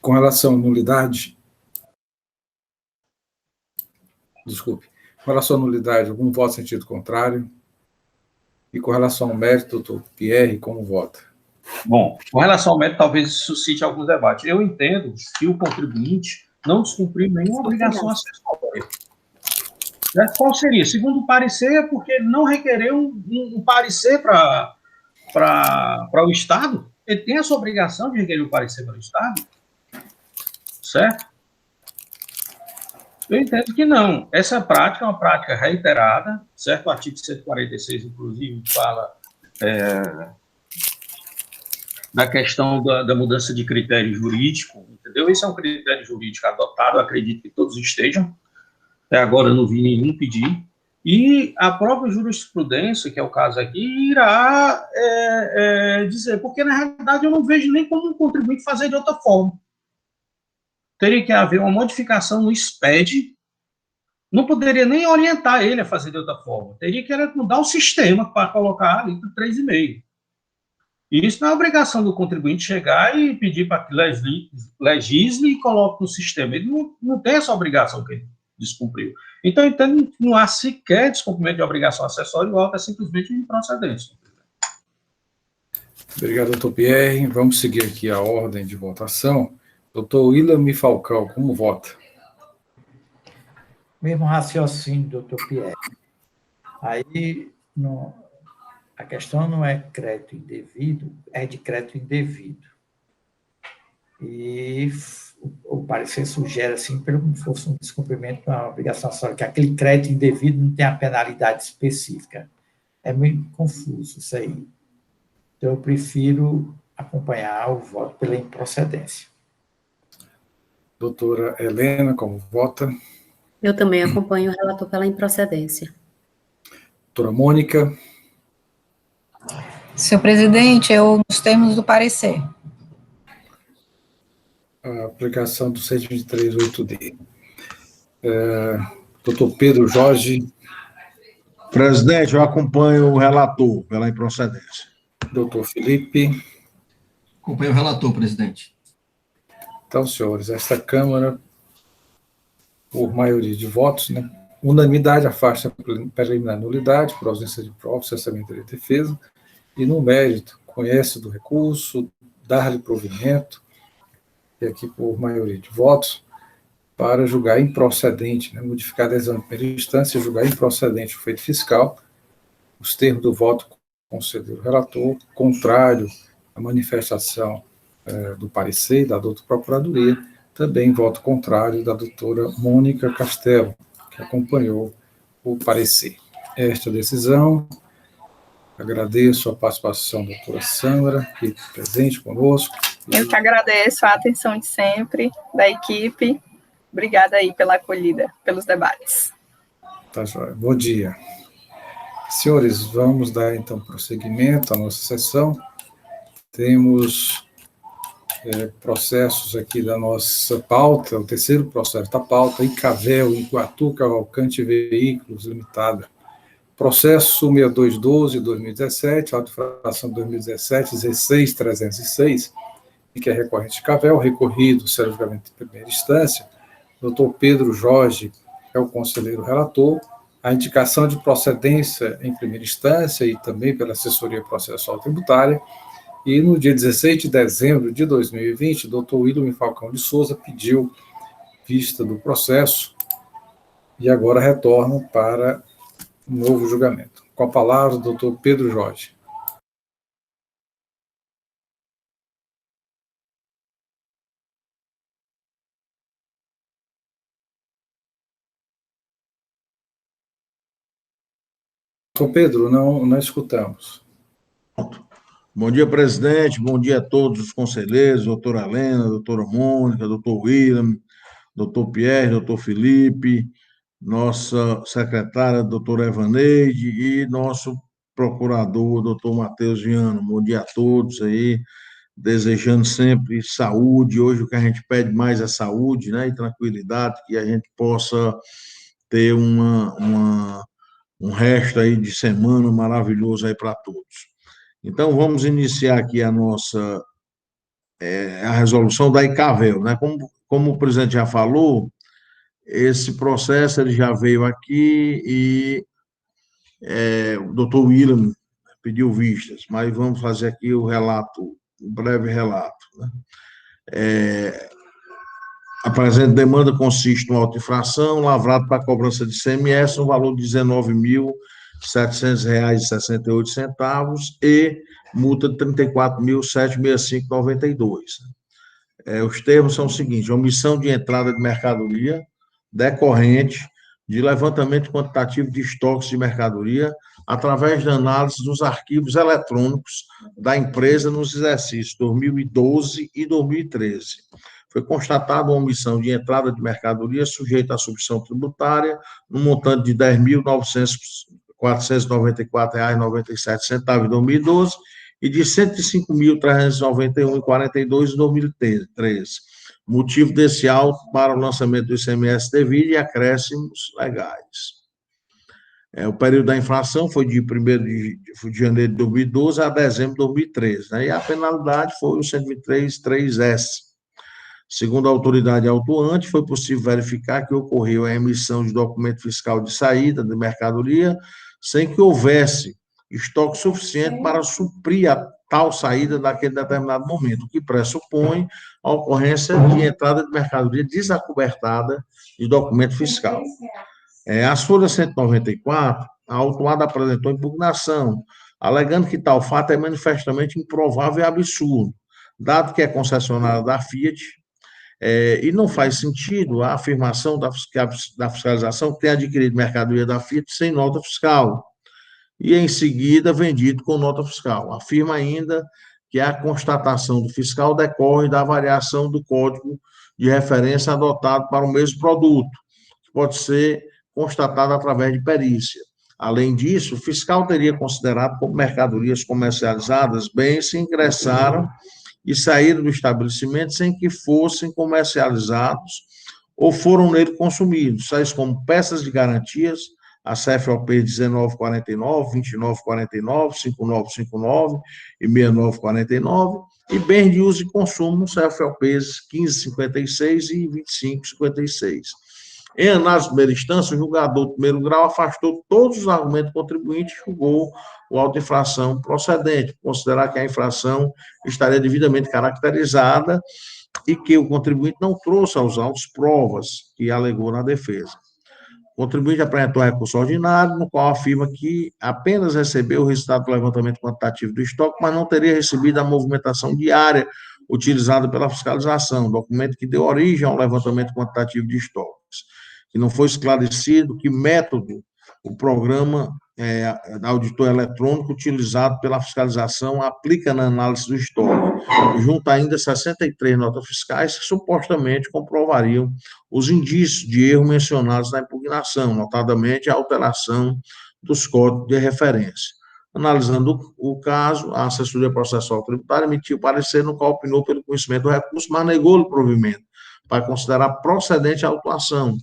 Com relação à nulidade, desculpe, com relação à nulidade, algum voto em sentido contrário? E com relação ao mérito, doutor Pierre, como vota?
Bom, com relação ao mérito, talvez suscite alguns debates. Eu entendo que o contribuinte não descumpriu nenhuma obrigação acessória. Qual seria? Segundo o parecer, é porque ele não requereu um parecer para o Estado. Ele tem essa obrigação de requerer o parecer para o Estado, certo? Eu entendo que não. Essa prática é uma prática reiterada, certo? O artigo 146, inclusive, fala da questão da mudança de critério jurídico, entendeu? Esse é um critério jurídico adotado, eu acredito que todos estejam. Até agora eu não vi nenhum pedir. E a própria jurisprudência, que é o caso aqui, irá dizer, porque na realidade eu não vejo nem como um contribuinte fazer de outra forma. Teria que haver uma modificação no SPED, não poderia nem orientar ele a fazer de outra forma. Teria que mudar o sistema para colocar ali para 3,5. E isso não é obrigação do contribuinte chegar e pedir para que legisle e coloque no sistema. Ele não tem essa obrigação que ele descumpriu. Então, eu entendo que não há sequer descumprimento de obrigação acessória, o auto é simplesmente improcedência.
Obrigado, doutor Pierre. Vamos seguir aqui a ordem de votação. Doutor William Falcão, como vota?
Mesmo raciocínio, doutor Pierre. Aí, a questão não é crédito indevido, é de crédito indevido. E o parecer sugere, assim, como se fosse um descumprimento de uma obrigação acessória, que aquele crédito indevido não tem a penalidade específica. É meio confuso isso aí. Então, eu prefiro acompanhar o voto pela improcedência.
Doutora Helena, como vota?
Eu também acompanho o relator pela improcedência.
Doutora Mônica?
Senhor presidente, nos termos do parecer.
A aplicação do 123.8D. Doutor Pedro Jorge?
Presidente, eu acompanho o relator pela improcedência.
Doutor Felipe?
Acompanho o relator, presidente.
Então, senhores, esta Câmara, por maioria de votos, né, unanimidade, afasta a preliminar nulidade por ausência de prova, cessamento de defesa, e no mérito, conhece do recurso, dar-lhe provimento, e aqui por maioria de votos, para julgar improcedente, né, modificar a decisão de primeira instância, julgar improcedente o feito fiscal, os termos do voto conceder o relator, contrário à manifestação do parecer da doutora Procuradoria, também voto contrário da doutora Mônica Castelo, que acompanhou o parecer. Esta decisão, agradeço a participação da doutora Sandra, aqui presente conosco.
Eu que agradeço a atenção de sempre da equipe. Obrigada aí pela acolhida, pelos debates.
Tá joia. Bom dia. Senhores, vamos dar então prosseguimento à nossa sessão. Temos processos aqui da nossa pauta, o terceiro processo da pauta, Icavel, Iguatu Cavalcante Veículos Limitada. Processo 6212-2017, auto-infração 2017-16306, que é recorrente de Icavel, recorrido, sério julgamento de primeira instância. Doutor Pedro Jorge é o conselheiro relator. A indicação de procedência em primeira instância e também pela assessoria processual tributária. E no dia 16 de dezembro de 2020, o doutor William Falcão de Souza pediu vista do processo e agora retorna para um novo julgamento. Com a palavra, o doutor Pedro Jorge. Doutor Pedro, não escutamos.
Bom dia, presidente. Bom dia a todos os conselheiros, doutora Helena, doutora Mônica, doutor William, doutor Pierre, doutor Felipe, nossa secretária, doutora Evaneide, e nosso procurador, doutor Matheus Viana. Bom dia a todos aí, desejando sempre saúde. Hoje o que a gente pede mais é saúde, né, e tranquilidade, que a gente possa ter um resto aí de semana maravilhoso aí para todos. Então, vamos iniciar aqui a nossa a resolução da ICAVEL, né? Como o presidente já falou, esse processo ele já veio aqui e o doutor William pediu vistas, mas vamos fazer aqui o relato, um breve relato. Né? A presente demanda consiste no auto-infração lavrado para cobrança de ICMS no valor de R$ 19.700,68 e multa de R$ 34.765,92. Os termos são os seguintes: omissão de entrada de mercadoria decorrente de levantamento quantitativo de estoques de mercadoria através da análise dos arquivos eletrônicos da empresa nos exercícios 2012 e 2013. Foi constatada uma omissão de entrada de mercadoria sujeita à substituição tributária no montante de R$ 10.494,97 em 2012 e de R$ 105.391,42 em 2013. Motivo desse auto para o lançamento do ICMS devido e acréscimos legais. O período da infração foi de 1º de janeiro de 2012 a dezembro de 2013, né? E a penalidade foi o 123.3S. Segundo a autoridade autuante, foi possível verificar que ocorreu a emissão de documento fiscal de saída de mercadoria sem que houvesse estoque suficiente para suprir a tal saída naquele determinado momento, o que pressupõe a ocorrência de entrada de mercadoria desacobertada de documento fiscal. As folhas 194, a autuada apresentou impugnação, alegando que tal fato é manifestamente improvável e absurdo, dado que é concessionária da Fiat, e não faz sentido a afirmação da fiscalização que tem adquirido mercadoria da Fiat sem nota fiscal, e em seguida vendido com nota fiscal. Afirma ainda que a constatação do fiscal decorre da variação do código de referência adotado para o mesmo produto, que pode ser constatado através de perícia. Além disso, o fiscal teria considerado como mercadorias comercializadas bens que ingressaram e saíram do estabelecimento sem que fossem comercializados ou foram nele consumidos, tais como peças de garantias, a CFOP 1949, 2949, 5959 e 6949, e bens de uso e consumo, CFOPs 1556 e 2556. Em análise de primeira instância, o julgador de primeiro grau afastou todos os argumentos contribuintes e julgou o auto de infração procedente, considerar que a infração estaria devidamente caracterizada e que o contribuinte não trouxe aos autos provas que alegou na defesa. O contribuinte apresentou recurso ordinário, no qual afirma que apenas recebeu o resultado do levantamento quantitativo do estoque, mas não teria recebido a movimentação diária utilizada pela fiscalização, documento que deu origem ao levantamento quantitativo de estoques, que não foi esclarecido que método o programa auditor eletrônico utilizado pela fiscalização aplica na análise do estoque, junto ainda 63 notas fiscais que supostamente comprovariam os indícios de erro mencionados na impugnação, notadamente a alteração dos códigos de referência. Analisando o caso, a assessoria processual tributária emitiu parecer no qual opinou pelo conhecimento do recurso, mas negou-lhe o provimento para considerar procedente a autuação,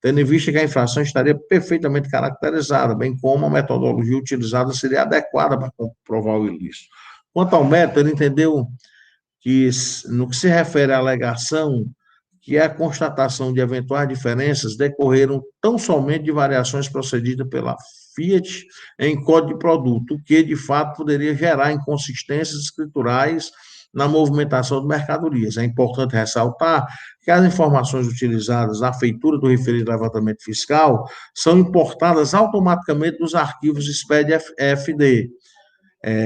tendo em vista que a infração estaria perfeitamente caracterizada, bem como a metodologia utilizada seria adequada para comprovar o ilícito. Quanto ao método, ele entendeu que, no que se refere à alegação, que a constatação de eventuais diferenças decorreram tão somente de variações procedidas pela Fiat em código de produto, o que, de fato, poderia gerar inconsistências escriturais na movimentação de mercadorias. É importante ressaltar que as informações utilizadas na feitura do referido levantamento fiscal são importadas automaticamente dos arquivos SPED-FD,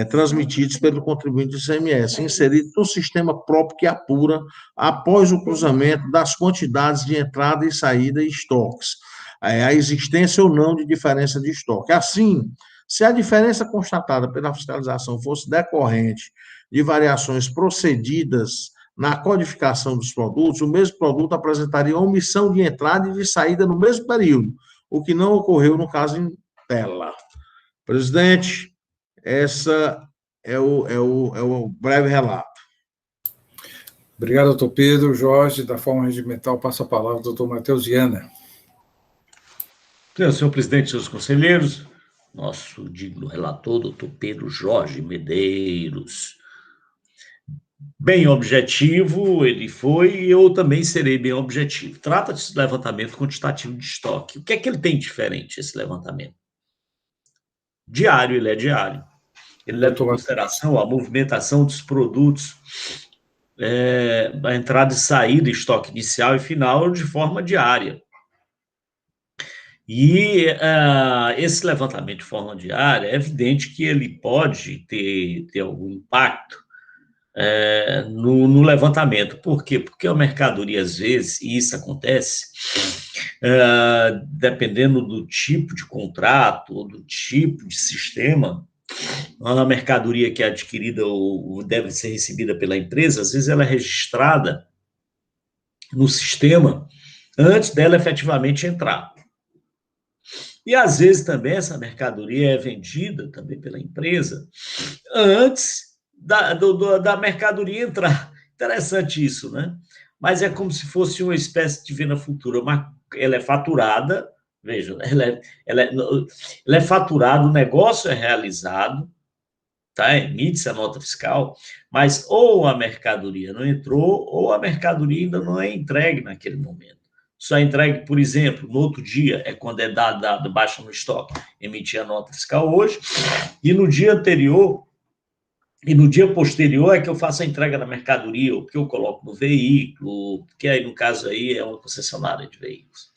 transmitidos pelo contribuinte do ICMS, inserido no sistema próprio que apura após o cruzamento das quantidades de entrada e saída e estoques, a existência ou não de diferença de estoque. Assim, se a diferença constatada pela fiscalização fosse decorrente de variações procedidas na codificação dos produtos, o mesmo produto apresentaria omissão de entrada e de saída no mesmo período, o que não ocorreu no caso em tela. Presidente, essa é o breve relato.
Obrigado, doutor Pedro. Jorge, da forma regimental, passa a palavra ao doutor Matheus Viana.
Senhor presidente, seus conselheiros, nosso digno relator, doutor Pedro Jorge Medeiros. bem objetivo, ele foi, e eu também serei bem objetivo. Trata-se de levantamento quantitativo de estoque. O que é que ele tem diferente, esse levantamento? Diário, ele é diário. Ele leva em consideração a movimentação dos produtos, a entrada e saída, estoque inicial e final, de forma diária. E esse levantamento de forma diária, é evidente que ele pode ter algum impacto no levantamento. Por quê? Porque a mercadoria, às vezes, e isso acontece, dependendo do tipo de contrato ou do tipo de sistema, a mercadoria que é adquirida ou deve ser recebida pela empresa, às vezes ela é registrada no sistema antes dela efetivamente entrar. E, às vezes, também essa mercadoria é vendida também pela empresa antes da mercadoria entrar. Interessante isso, né? Mas é como se fosse uma espécie de venda futura. Ela é faturada, veja, ela é faturada, o negócio é realizado, tá? Emite-se a nota fiscal, mas ou a mercadoria não entrou, ou a mercadoria ainda não é entregue naquele momento. Só é entregue, por exemplo, no outro dia, é quando é dado baixa no estoque, emitir a nota fiscal hoje, e no dia anterior, e no dia posterior é que eu faço a entrega da mercadoria, ou que eu coloco no veículo, que aí, no caso aí, é uma concessionária de veículos.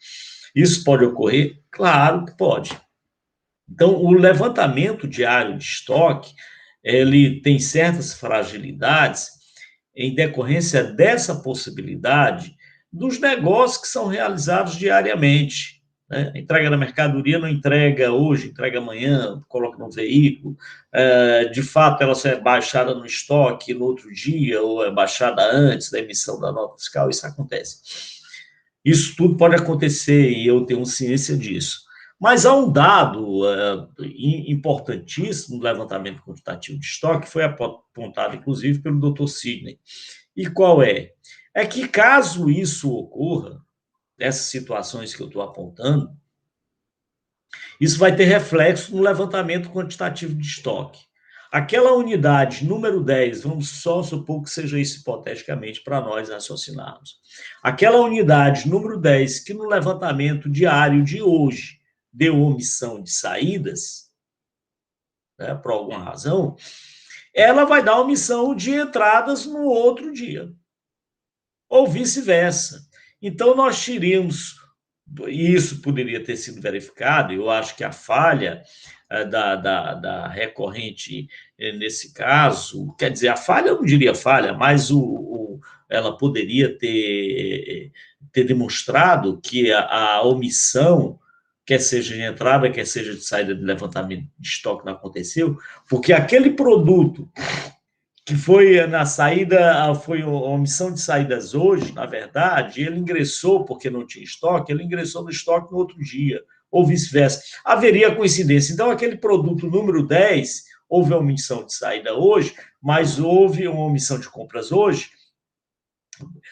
Isso pode ocorrer? Claro que pode. Então, o levantamento diário de estoque, ele tem certas fragilidades em decorrência dessa possibilidade dos negócios que são realizados diariamente, né? Entrega da mercadoria não entrega hoje, entrega amanhã, coloca no veículo, de fato ela só é baixada no estoque no outro dia, ou é baixada antes da emissão da nota fiscal, isso acontece. Isso tudo pode acontecer e eu tenho ciência disso. Mas há um dado importantíssimo no levantamento quantitativo de estoque, foi apontado, inclusive, pelo Dr. Sidney. E qual é? É que, caso isso ocorra, essas situações que eu estou apontando, isso vai ter reflexo no levantamento quantitativo de estoque. Aquela unidade número 10, vamos só supor que seja isso hipoteticamente para nós raciocinarmos. Aquela unidade número 10, que no levantamento diário de hoje deu omissão de saídas, né, por alguma razão, ela vai dar omissão de entradas no outro dia, ou vice-versa. Então, nós teríamos, e isso poderia ter sido verificado, eu acho que a falha da recorrente nesse caso, quer dizer, a falha, eu não diria falha, mas ela poderia ter demonstrado que a omissão, quer seja de entrada, quer seja de saída de levantamento de estoque, não aconteceu, porque aquele produto que foi na saída, foi a omissão de saídas hoje, na verdade, ele ingressou, porque não tinha estoque, ele ingressou no estoque no outro dia, ou vice-versa. Haveria coincidência. Então, aquele produto número 10, houve a omissão de saída hoje, mas houve uma omissão de compras hoje,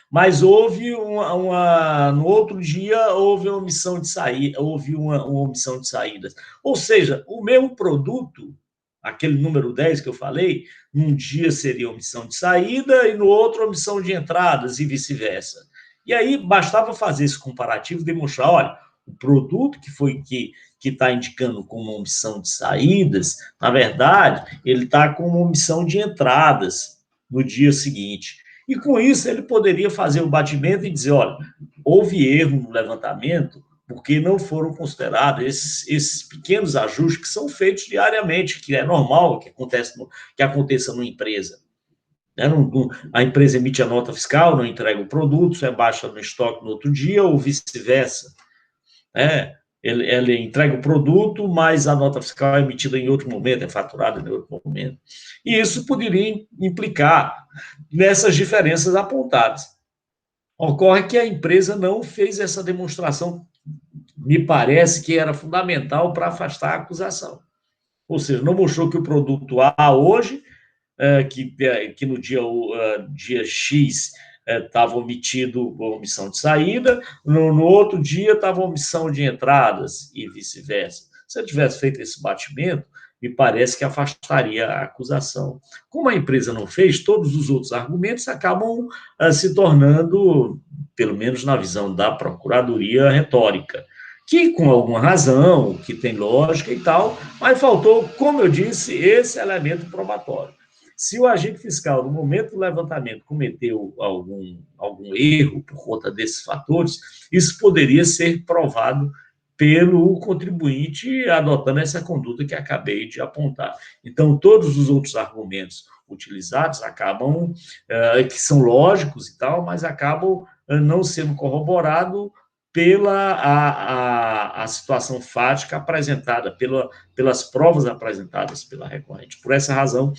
mas houve no outro dia houve uma omissão de saída, houve uma omissão de saídas. Ou seja, o mesmo produto, aquele número 10 que eu falei, num dia seria omissão de saída e no outro omissão de entradas e vice-versa. E aí bastava fazer esse comparativo e demonstrar, olha, o produto que está indicando como omissão de saídas, na verdade, ele está com uma omissão de entradas no dia seguinte. E com isso ele poderia fazer o batimento e dizer, olha, houve erro no levantamento, porque não foram considerados esses pequenos ajustes que são feitos diariamente, que é normal que aconteça numa empresa. A empresa emite a nota fiscal, não entrega o produto, é baixa no estoque no outro dia, ou vice-versa. Ele entrega o produto, mas a nota fiscal é emitida em outro momento, é faturada em outro momento. E isso poderia implicar nessas diferenças apontadas. Ocorre que a empresa não fez essa demonstração, me parece que era fundamental para afastar a acusação. Ou seja, não mostrou que o produto A hoje, que no dia X estava omitido a omissão de saída, no outro dia estava omissão de entradas e vice-versa. Se eu tivesse feito esse batimento, me parece que afastaria a acusação. Como a empresa não fez, todos os outros argumentos acabam se tornando, pelo menos na visão da Procuradoria, retórica, que com alguma razão, que tem lógica e tal, mas faltou, como eu disse, esse elemento probatório. Se o agente fiscal, no momento do levantamento, cometeu algum erro por conta desses fatores, isso poderia ser provado pelo contribuinte adotando essa conduta que acabei de apontar. Então, todos os outros argumentos utilizados acabam, que são lógicos e tal, mas acabam não sendo corroborados pela a situação fática apresentada, pelas provas apresentadas pela recorrente. Por essa razão,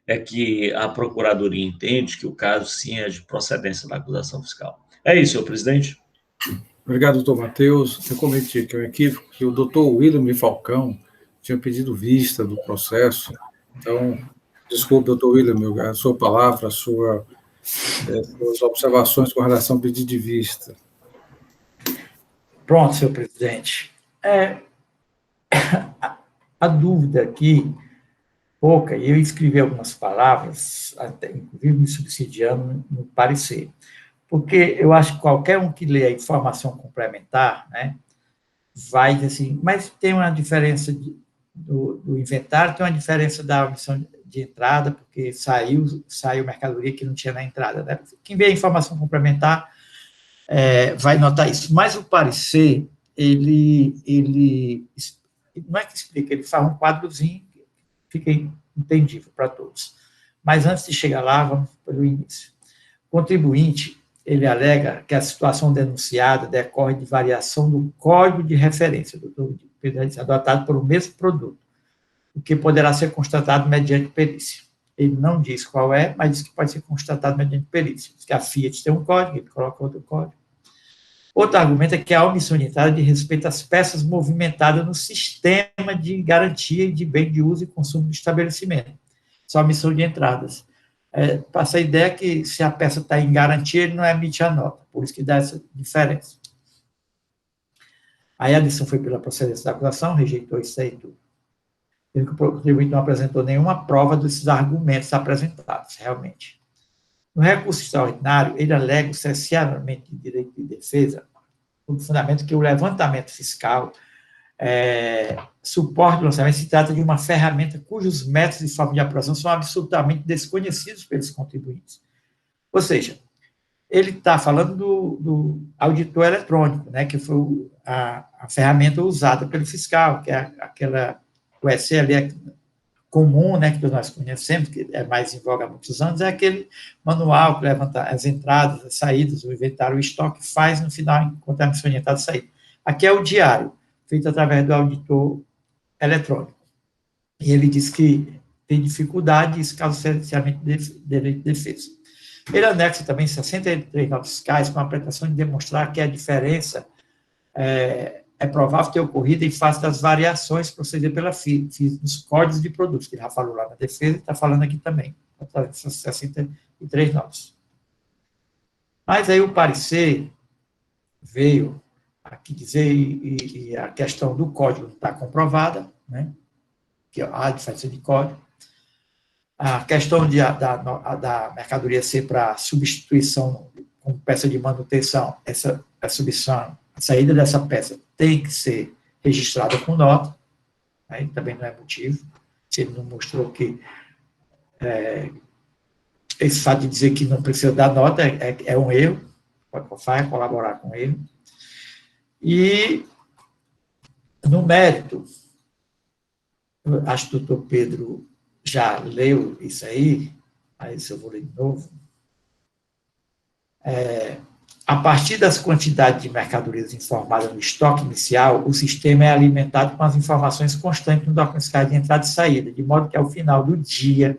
é que a Procuradoria entende que o caso, sim, é de procedência da acusação fiscal. É isso, senhor presidente.
Obrigado, doutor Matheus. Eu cometi aqui um equívoco, que o doutor William Falcão tinha pedido vista do processo. Então, desculpe, doutor William, a sua palavra, as suas observações com relação ao pedido de vista.
Pronto, senhor presidente. A dúvida aqui, pouca, e eu escrevi algumas palavras, até, inclusive me subsidiando no parecer, porque eu acho que qualquer um que lê a informação complementar, né, vai dizer assim, mas tem uma diferença do inventário, tem uma diferença da omissão de entrada, porque saiu mercadoria que não tinha na entrada, né? Quem vê a informação complementar vai notar isso. Mas o parecer, ele não é que explica, ele faz um quadrozinho que fica entendível para todos. Mas antes de chegar lá, vamos pelo início. O contribuinte, ele alega que a situação denunciada decorre de variação do código de referência adotado por o mesmo produto, o que poderá ser constatado mediante perícia. Ele não diz qual é, mas diz que pode ser constatado mediante perícia. Diz que a Fiat tem um código, ele coloca outro código. Outro argumento é que a omissão de entrada diz respeito às peças movimentadas no sistema de garantia de bem de uso e consumo do estabelecimento. Só omissão de entradas. Passa a ideia que se a peça está em garantia, ele não emite a nota, por isso que dá essa diferença. Aí a decisão foi pela procedência da acusação, rejeitou isso aí tudo. O contribuinte não apresentou nenhuma prova desses argumentos apresentados, realmente. No recurso extraordinário, ele alega o cerceamento de direito de defesa, no fundamento que o levantamento fiscal suporte do lançamento se trata de uma ferramenta cujos métodos e forma de apuração são absolutamente desconhecidos pelos contribuintes. Ou seja, ele está falando do auditor eletrônico, né, que foi a ferramenta usada pelo fiscal, que é o SL comum, né, que nós conhecemos, que é mais em voga há muitos anos, é aquele manual que levanta as entradas, as saídas, o inventário, o estoque, faz no final, enquanto a missão de entrada e saída. Aqui é o diário, feito através do auditor eletrônico. E ele diz que tem dificuldade, isso causa cerceamento de direito de defesa. Ele anexa também 63 notas fiscais com a pretensão de demonstrar que a diferença é provável ter ocorrido em face das variações procedidas pela FIS, nos códigos de produtos, que ele já falou lá na defesa e está falando aqui também, 63 notas. Mas aí o parecer veio aqui dizer, e a questão do código não está comprovada, né, que há diferença de código. A questão da mercadoria ser para substituição como peça de manutenção, essa substituição, a saída dessa peça tem que ser registrada com nota, né, também não é motivo, se ele não mostrou que esse fato de dizer que não precisa dar nota é um erro, pode colaborar com ele. E, no mérito, acho que o doutor Pedro já leu isso aí, mas eu vou ler de novo. A partir das quantidades de mercadorias informadas no estoque inicial, o sistema é alimentado com as informações constantes no documento fiscal de entrada e saída, de modo que, ao final do dia,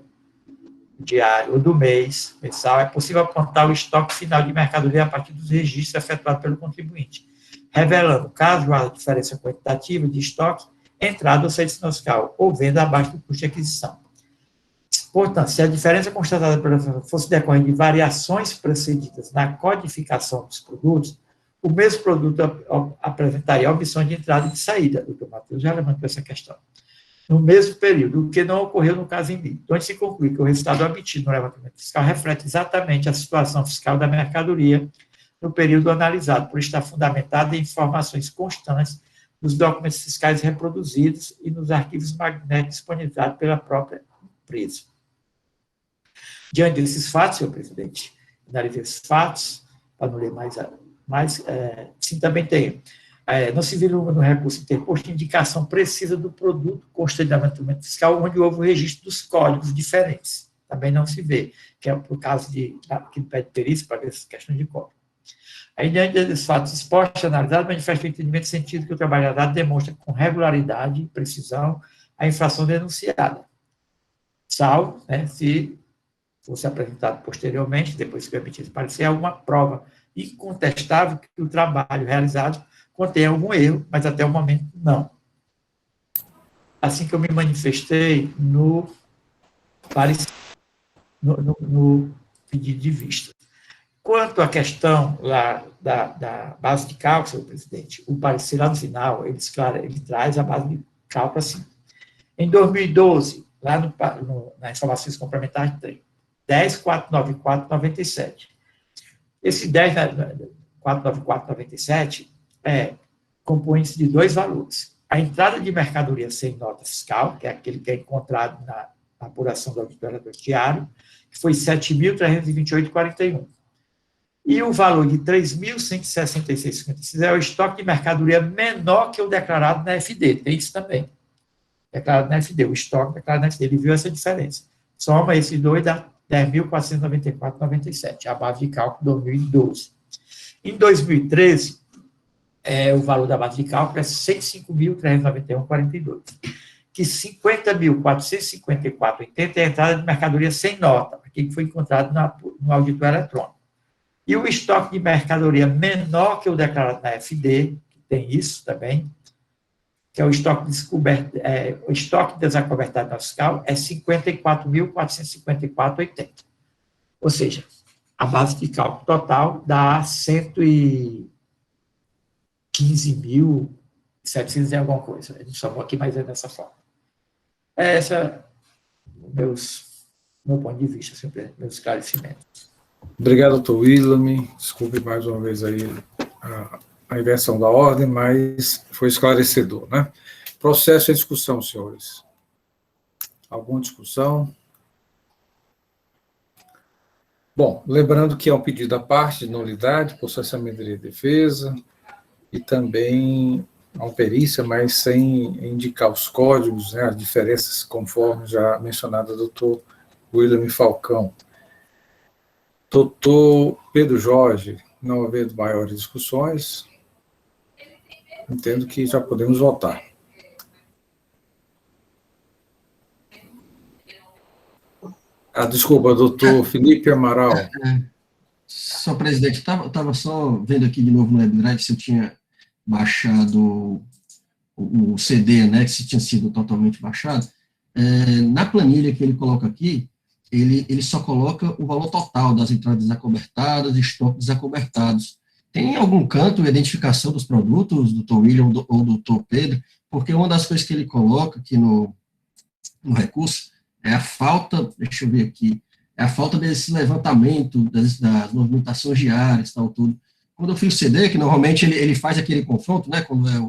diário ou do mês, mensal, é possível apontar o estoque final de mercadoria a partir dos registros efetuados pelo contribuinte, revelando, caso haja diferença quantitativa de estoque, entrada ou saída fiscal, ou venda abaixo do custo de aquisição. Portanto, se a diferença constatada pela fosse decorrente de variações precedidas na codificação dos produtos, o mesmo produto apresentaria a omissão de entrada e de saída. O doutor Matheus já levantou essa questão. no mesmo período, o que não ocorreu no caso em mim. Então, se conclui que o resultado obtido no levantamento fiscal reflete exatamente a situação fiscal da mercadoria no período analisado, por estar fundamentado em informações constantes nos documentos fiscais reproduzidos e nos arquivos magnéticos disponibilizados pela própria empresa. Diante desses fatos, senhor presidente, analisei esses fatos, para não ler mais sim, também tem. Não se viu no recurso interposto indicação precisa do produto consta de levantamento fiscal, onde houve o registro dos códigos diferentes. Também não se vê, que é por caso que pede perícia para ver essas questões de código. Aí, diante dos fatos expostos e analisados, manifesta o entendimento no sentido que o trabalhador demonstra com regularidade e precisão a infração denunciada, salvo, se fosse apresentado posteriormente, depois que emitido parecer, alguma prova incontestável que o trabalho realizado contém algum erro, mas até o momento não. Assim que eu me manifestei no pedido de vista. Quanto à questão lá da base de cálculo, senhor presidente, o parecer lá no final, ele traz a base de cálculo assim. Em 2012, lá na informações complementares, tem 10.494.97. Esse 10.494.97 compõe-se de dois valores. A entrada de mercadoria sem nota fiscal, que é aquele que é encontrado na apuração do auditório diário, que foi 7.328,41. E o valor de 3.166,56 é o estoque de mercadoria menor que o declarado na FD. Tem isso também. Declarado na FD, o estoque declarado na FD. Ele viu essa diferença. Soma esses dois, dá 10.494,97, a base de cálculo 2012. Em 2013, o valor da base de cálculo é 105.391,42, que 50.454,80 é a entrada de mercadoria sem nota, que foi encontrado no auditório eletrônico. E o estoque de mercadoria menor que o declarado na FD, que tem isso também, que é o estoque desacobertado na fiscal, é 54.454,80. Ou seja, a base de cálculo total dá 115.700 e alguma coisa. A gente somou aqui, mas é dessa forma. Esse é o meu ponto de vista, sempre, meus esclarecimentos.
Obrigado, doutor William. Desculpe mais uma vez aí a inversão da ordem, mas foi esclarecedor, né? Processo em discussão, senhores. Alguma discussão? Bom, lembrando que é um pedido à parte de nulidade, processamento de defesa, e também uma perícia, mas sem indicar os códigos, né, as diferenças, conforme já mencionado o doutor William Falcão. Doutor Pedro Jorge, não havendo maiores discussões, entendo que já podemos votar. Desculpa, doutor Felipe Amaral.
Senhor presidente, estava só vendo aqui de novo no WebDrive se eu tinha baixado o CD, né, que se tinha sido totalmente baixado. Na planilha que ele coloca aqui, ele só coloca o valor total das entradas desacobertadas e estoques desacobertados. Tem algum canto a identificação dos produtos, doutor William ou doutor Pedro? Porque uma das coisas que ele coloca aqui no recurso é a falta, deixa eu ver aqui, é a falta desse levantamento das movimentações diárias, tal, tudo. Quando eu fiz o CD, que normalmente ele faz aquele confronto, né, quando é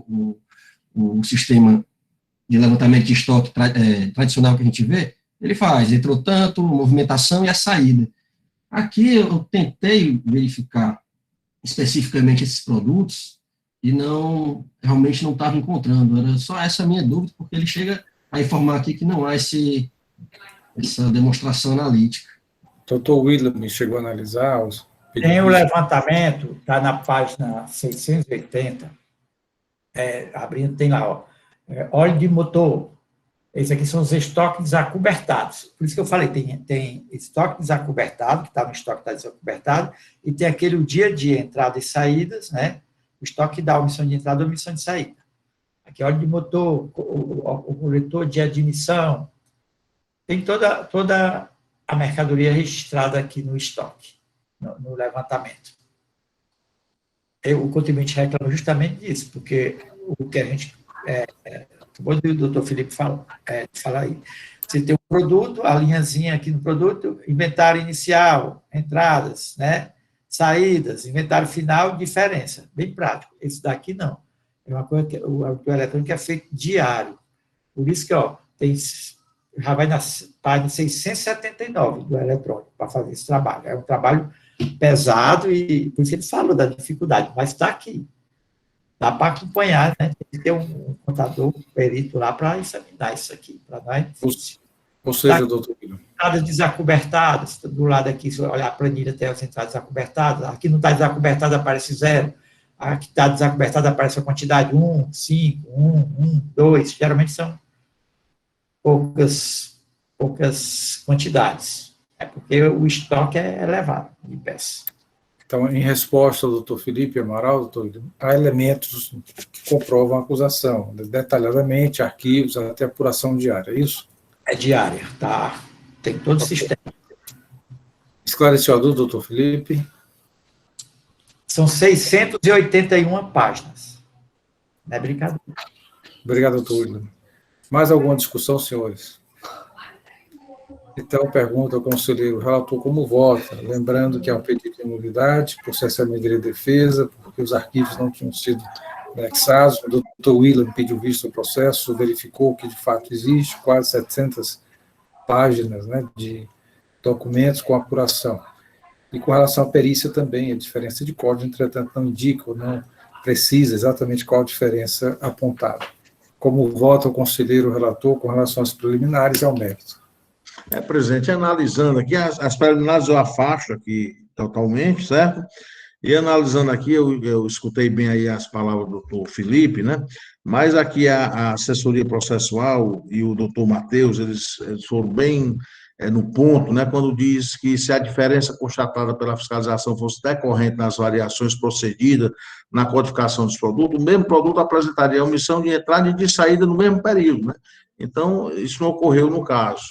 o sistema de levantamento de estoque tradicional que a gente vê, ele faz, entrou tanto, movimentação e a saída. Aqui eu tentei verificar especificamente esses produtos e realmente não estava encontrando. Era só essa minha dúvida, porque ele chega a informar aqui que não há essa demonstração analítica.
Doutor William chegou a analisar os pedidos?
Tem o levantamento, está na página 680, abrindo, tem lá, óleo de motor. Esses aqui são os estoques desacobertados. Por isso que eu falei, tem estoque desacobertado, que está no estoque desacobertado, e tem aquele dia de entrada e saídas, né? O estoque da omissão de entrada e omissão de saída. Aqui, óleo de motor, o coletor de admissão, tem toda a mercadoria registrada aqui no estoque, no levantamento. O contribuinte reclama justamente disso, porque o que a gente o doutor Felipe fala aí. Você tem um produto, a linhazinha aqui no produto, inventário inicial, entradas, né? Saídas, inventário final, diferença. Bem prático. Esse daqui não. É uma coisa que o auditor eletrônico é feito diário. Por isso que, já vai na página 679 do eletrônico para fazer esse trabalho. É um trabalho pesado e por isso ele falou da dificuldade, mas está aqui. Dá para acompanhar, né? Tem que ter um contador, um perito lá para examinar isso aqui. Para nós.
Ou seja, doutor William.
Entradas desacobertadas, do lado aqui, se olhar a planilha, tem as entradas desacobertadas. Aqui não está desacobertado, aparece 0. Aqui está desacobertado, aparece a quantidade 1, 5, 1, 2. Geralmente são poucas quantidades. É porque o estoque é elevado de peças.
Então, em resposta ao doutor Felipe Amaral, doutor William, há elementos que comprovam a acusação, detalhadamente, arquivos, até apuração diária, é isso?
É diária, tá? Tem todo o sistema.
Esclareceu a dúvida, doutor Felipe?
São 681 páginas. Não é brincadeira.
Obrigado, doutor William. Mais alguma discussão, senhores? Então, pergunta ao conselheiro relator como vota, lembrando que há um pedido de nulidade, processamento de defesa, porque os arquivos não tinham sido anexados. O doutor William pediu visto ao processo, verificou que, de fato, existe quase 700 páginas, né, de documentos com apuração. E com relação à perícia também, a diferença de código, entretanto, não indica ou não precisa exatamente qual a diferença apontada. Como vota o conselheiro relator com relação às preliminares e ao mérito?
Presidente, analisando aqui, as preliminares eu afasto aqui totalmente, certo? E analisando aqui, eu escutei bem aí as palavras do doutor Felipe, né? Mas aqui a assessoria processual e o doutor Matheus, eles foram bem no ponto, né? Quando diz que se a diferença constatada pela fiscalização fosse decorrente das variações procedidas na codificação dos produtos, o mesmo produto apresentaria omissão de entrada e de saída no mesmo período, né? Então, isso não ocorreu no caso.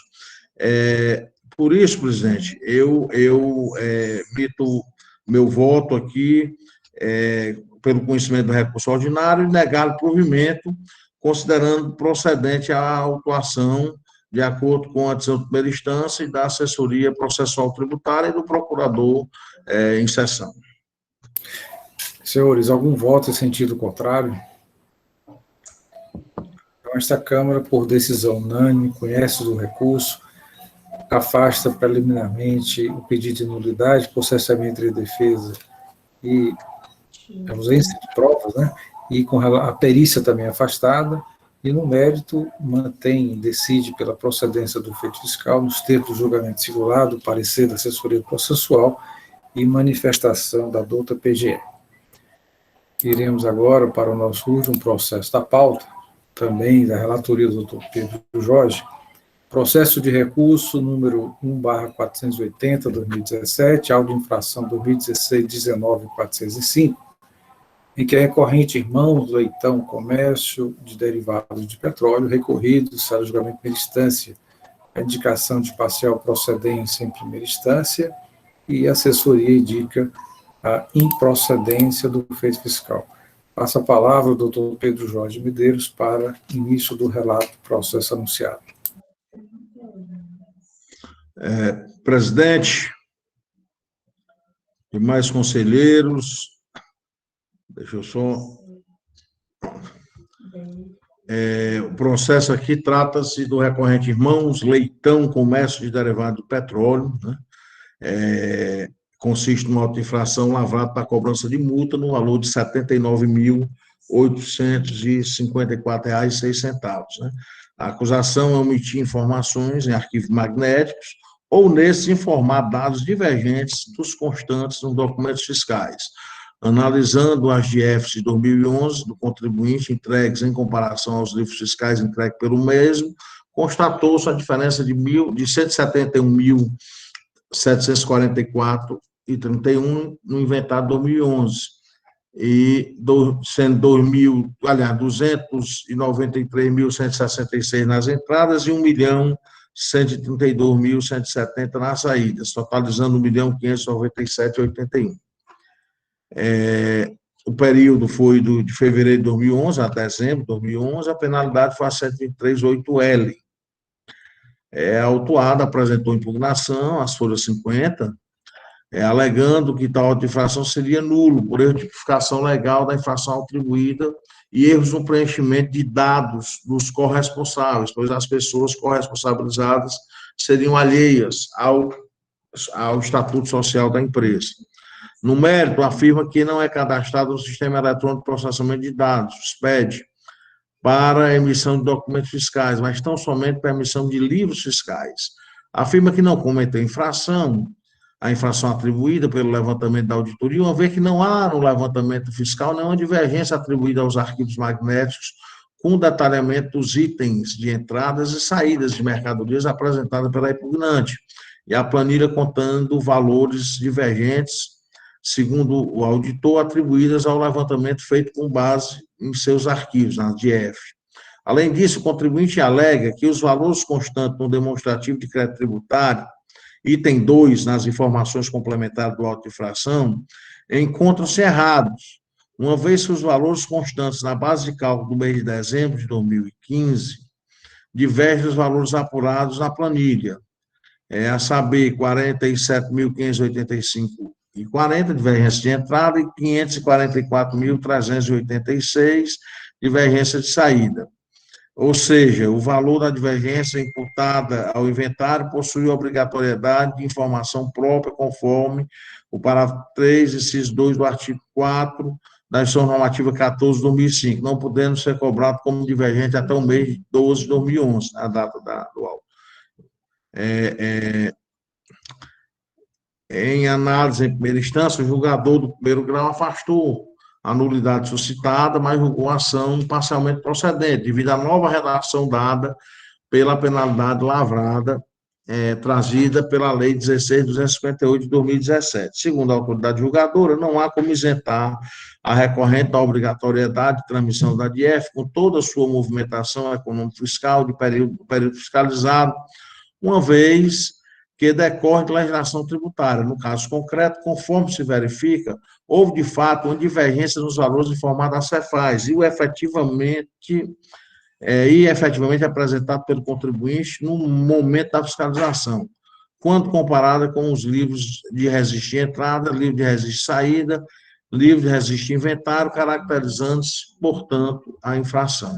Por isso, presidente, eu emito meu voto aqui pelo conhecimento do recurso ordinário e negar o provimento, considerando procedente a autuação de acordo com a decisão de primeira instância e da assessoria processual tributária e do procurador em sessão.
Senhores, algum voto em sentido contrário? Então, esta Câmara, por decisão unânime, conhece do recurso, afasta preliminarmente o pedido de nulidade, processamento de defesa e ausência de provas, né? E com a perícia também afastada, e no mérito decide pela procedência do feito fiscal nos termos do julgamento singular, do parecer da assessoria processual e manifestação da douta PGE. Iremos agora para o nosso último processo da pauta, também da relatoria do doutor Pedro Jorge, processo de recurso número 1/480, 2017, auto de infração 2016-19-405, em que a recorrente Irmãos Leitão Comércio de Derivados de Petróleo, recorrido, sai do julgamento em primeira instância, a indicação de parcial procedência em primeira instância, e a assessoria indica a improcedência do feito fiscal. Passa a palavra ao doutor Pedro Jorge Medeiros para início do relato do processo anunciado.
Presidente, demais conselheiros, deixa eu só... o processo aqui trata-se do recorrente Irmãos Leitão Comércio de Derivados de Petróleo, né? Consiste numa auto-infração lavrada para cobrança de multa no valor de R$ 79.854,06, né? A acusação é omitir informações em arquivos magnéticos ou nesses informar dados divergentes dos constantes nos documentos fiscais. Analisando as DFs de 2011 do contribuinte entregues em comparação aos livros fiscais entregues pelo mesmo, constatou-se a diferença de 171.744,31 no inventário de 2011, sendo 293.166 nas entradas e 1.132.170 nas saídas, totalizando 1.597.81. o período foi de fevereiro de 2011 a dezembro de 2011, a penalidade foi a 123.8L. A autuada apresentou impugnação às folhas 50, alegando que tal auto de infração seria nulo, por erro de tipificação legal da infração atribuída e erros no preenchimento de dados dos corresponsáveis, pois as pessoas corresponsabilizadas seriam alheias ao estatuto social da empresa. No mérito, afirma que não é cadastrado no Sistema Eletrônico de Processamento de Dados, SPED, para a emissão de documentos fiscais, mas tão somente para a emissão de livros fiscais. Afirma que não cometeu a infração atribuída pelo levantamento da auditoria, uma vez que não há no levantamento fiscal nenhuma divergência atribuída aos arquivos magnéticos com detalhamento dos itens de entradas e saídas de mercadorias apresentadas pela impugnante, e a planilha contando valores divergentes, segundo o auditor, atribuídas ao levantamento feito com base em seus arquivos, na DIEF. Além disso, o contribuinte alega que os valores constantes no demonstrativo de crédito tributário, item 2, nas informações complementares do auto de infração, encontram-se errados, uma vez que os valores constantes na base de cálculo do mês de dezembro de 2015 divergem dos valores apurados na planilha, a saber, 47.585,40 divergência de entrada e 544.386 divergência de saída. Ou seja, o valor da divergência imputada ao inventário possui obrigatoriedade de informação própria, conforme o parágrafo 3, inciso 2 do artigo 4 da Instrução Normativa 14 de 2005, não podendo ser cobrado como divergente até o mês de 12 de 2011, a data do auto. Em análise em primeira instância, o julgador do primeiro grau afastou a nulidade suscitada, mas julgou a ação parcialmente procedente, devido à nova redação dada pela penalidade lavrada, trazida pela Lei 16.258 de 2017. Segundo a autoridade julgadora, não há como isentar a recorrente da obrigatoriedade de transmissão da DIEF, com toda a sua movimentação econômico-fiscal de período fiscalizado, uma vez que decorre de legislação tributária. No caso concreto, conforme se verifica, houve, de fato, uma divergência nos valores informados à Cefaz e efetivamente apresentado pelo contribuinte no momento da fiscalização, quando comparada com os livros de registro de entrada, livro de registro de saída, livro de registro de inventário, caracterizando-se, portanto, a infração.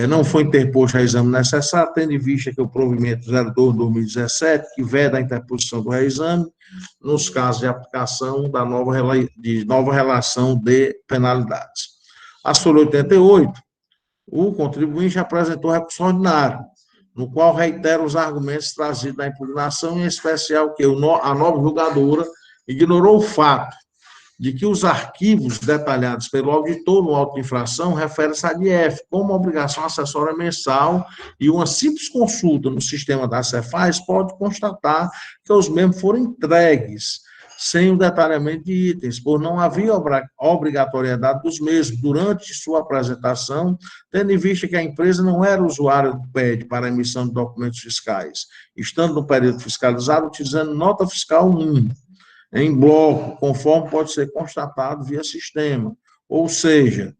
Não foi interposto a exame necessário, tendo em vista que o provimento 02/2017, que veda a interposição do reexame, nos casos de aplicação da nova relação de penalidades. A súmula 88, o contribuinte apresentou recurso ordinário, no qual reitera os argumentos trazidos na impugnação, em especial que a nova julgadora ignorou o fato de que os arquivos detalhados pelo auditor no auto de infração referem-se à DIEF, como obrigação acessória mensal, e uma simples consulta no sistema da Cefaz pode constatar que os mesmos foram entregues sem o detalhamento de itens, por não havia obrigatoriedade dos mesmos durante sua apresentação, tendo em vista que a empresa não era usuária do PED para a emissão de documentos fiscais, estando no período fiscalizado utilizando nota fiscal 1, em bloco, conforme pode ser constatado via sistema. Ou seja,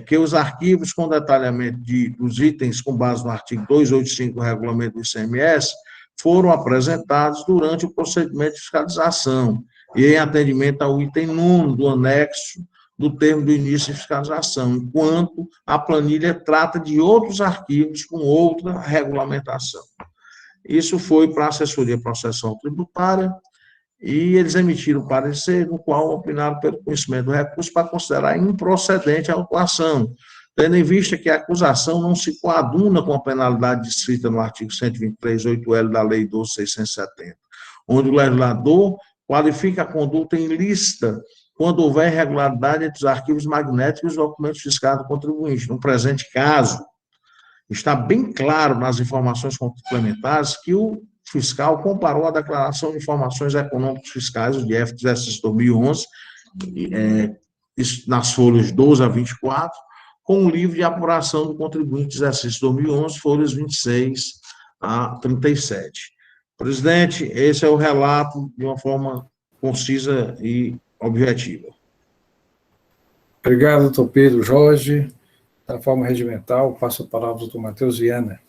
que os arquivos com detalhamento dos itens com base no artigo 285 do regulamento do ICMS foram apresentados durante o procedimento de fiscalização e em atendimento ao item 9 do anexo do termo do início de fiscalização, enquanto a planilha trata de outros arquivos com outra regulamentação. Isso foi para a assessoria processual tributária, e eles emitiram o parecer, no qual opinaram pelo conhecimento do recurso para considerar improcedente a autuação, tendo em vista que a acusação não se coaduna com a penalidade descrita no artigo 123.8L da Lei 12.670, onde o legislador qualifica a conduta ilícita quando houver irregularidade entre os arquivos magnéticos e os documentos fiscais do contribuinte. No presente caso, está bem claro nas informações complementares que o fiscal comparou a declaração de informações econômicas fiscais, o DIEF de exercício 2011, nas folhas 12 a 24, com o livro de apuração do contribuinte de exercício 2011, folhas 26 a 37. Presidente, esse é o relato de uma forma concisa e objetiva.
Obrigado, doutor Pedro Jorge. Da forma regimental, passo a palavra ao doutor Matheus Viana.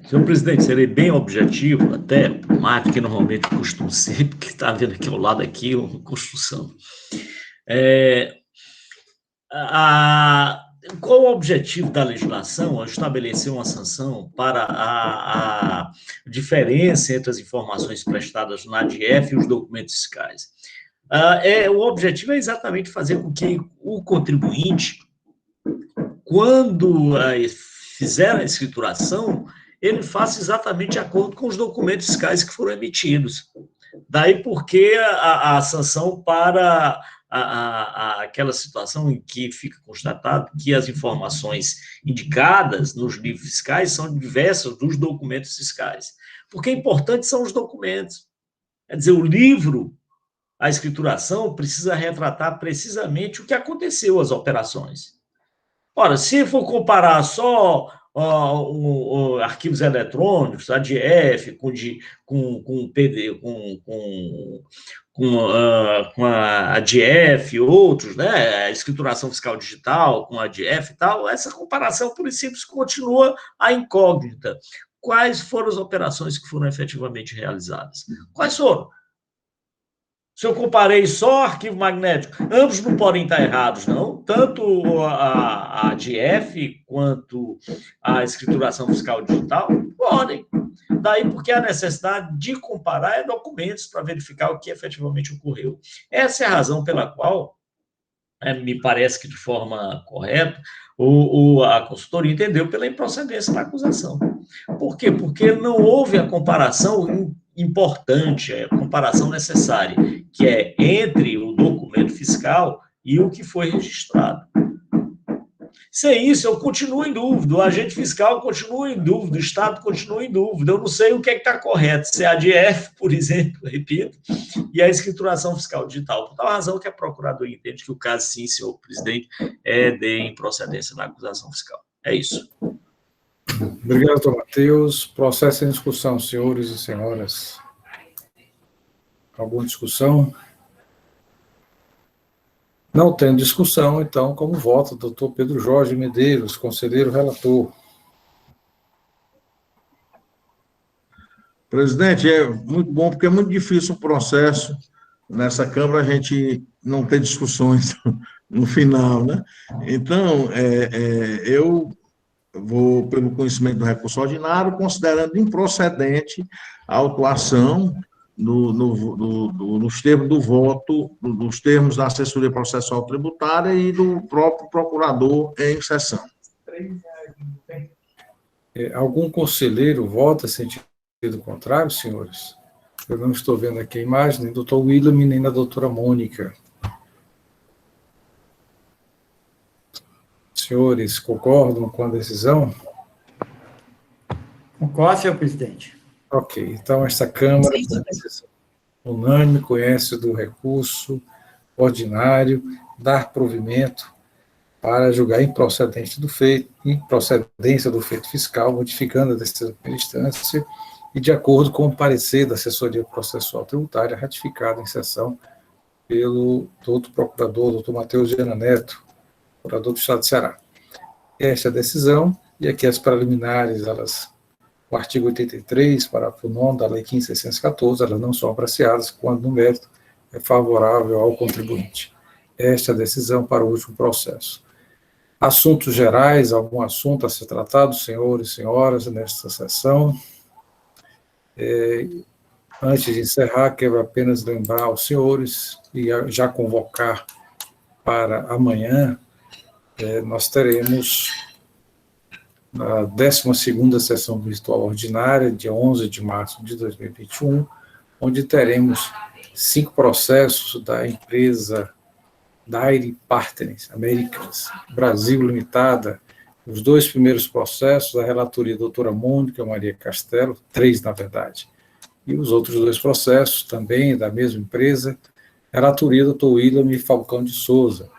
Senhor presidente, serei bem objetivo, até mais do que normalmente costumo ser, porque está vendo aqui ao lado aqui uma construção. Qual o objetivo da legislação ao estabelecer uma sanção para a diferença entre as informações prestadas na ADF e os documentos fiscais? O objetivo é exatamente fazer com que o contribuinte, quando fizer a escrituração, ele faça exatamente de acordo com os documentos fiscais que foram emitidos. Daí porque a sanção para aquela situação em que fica constatado que as informações indicadas nos livros fiscais são diversas dos documentos fiscais. Porque importantes são os documentos. Quer dizer, o livro, a escrituração, precisa retratar precisamente o que aconteceu, as operações. Ora, se for comparar só arquivos eletrônicos, ADF, com PD, com a ADF e outros, né, a escrituração fiscal digital com a ADF e tal, essa comparação, por simples, continua a incógnita. Quais foram as operações que foram efetivamente realizadas? Quais foram? Se eu comparei só arquivo magnético, ambos não podem estar errados, não. Tanto a ADF quanto a escrituração fiscal digital podem. Daí porque a necessidade de comparar documentos para verificar o que efetivamente ocorreu. Essa é a razão pela qual, me parece que de forma correta, a consultoria entendeu pela improcedência da acusação. Por quê? Porque não houve a comparação importante, a comparação necessária, que é entre o documento fiscal e o que foi registrado. Sem isso, eu continuo em dúvida, o agente fiscal continua em dúvida, o Estado continua em dúvida, eu não sei o que é que está correto, se é a ADF, por exemplo, repito, e a escrituração fiscal digital. Por tal razão que a Procuradoria entende que o caso, sim, senhor presidente, é de improcedência na acusação fiscal. É isso.
Obrigado, doutor Matheus. Processo em discussão, senhores e senhoras. Alguma discussão? Não tendo discussão, então, como vota o doutor Pedro Jorge Medeiros, conselheiro relator.
Presidente, é muito bom, porque é muito difícil o processo. Nessa Câmara, a gente não tem discussões no final, né? Então, eu vou, pelo conhecimento do recurso ordinário, considerando improcedente a autuação nos termos do voto, nos termos da assessoria processual tributária e do próprio procurador em sessão.
Algum conselheiro vota sentido contrário, senhores? Eu não estou vendo aqui a imagem, nem do doutor William, nem da doutora Mônica. Senhores, concordam com a decisão?
Concordo, senhor presidente.
Ok, então esta Câmara, unânime, conhece do recurso ordinário, dar provimento para julgar improcedência do feito fiscal, modificando a decisão de primeira instância e de acordo com o parecer da assessoria processual tributária, ratificado em sessão pelo doutor procurador, doutor Matheus Viana Neto, procurador do Estado de Ceará. Esta decisão, e aqui as preliminares, o artigo 83, parágrafo 9 da Lei 15.614, elas não são apreciadas quando no mérito é favorável ao contribuinte. Esta é a decisão para o último processo. Assuntos gerais, algum assunto a ser tratado, senhores e senhoras, nesta sessão? Antes de encerrar, quero apenas lembrar aos senhores e já convocar para amanhã, nós teremos a 12ª sessão virtual ordinária, dia 11 de março de 2021, onde teremos 5 processos da empresa Dairy Partners Americas Brasil Limitada. Os 2 primeiros processos, a relatoria da doutora Mônica Maria Castelo, 3 na verdade, e os outros 2 processos, também da mesma empresa, relatoria do doutor William Falcão de Souza.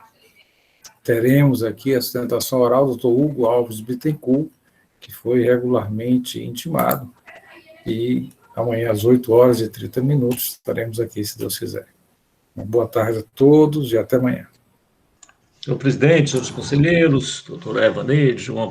Teremos aqui a sustentação oral do doutor Hugo Alves Bittencourt, que foi regularmente intimado, e amanhã às 8h30 estaremos aqui, se Deus quiser. Uma boa tarde a todos e até amanhã.
Senhor presidente, senhores conselheiros, doutor Evaneide, João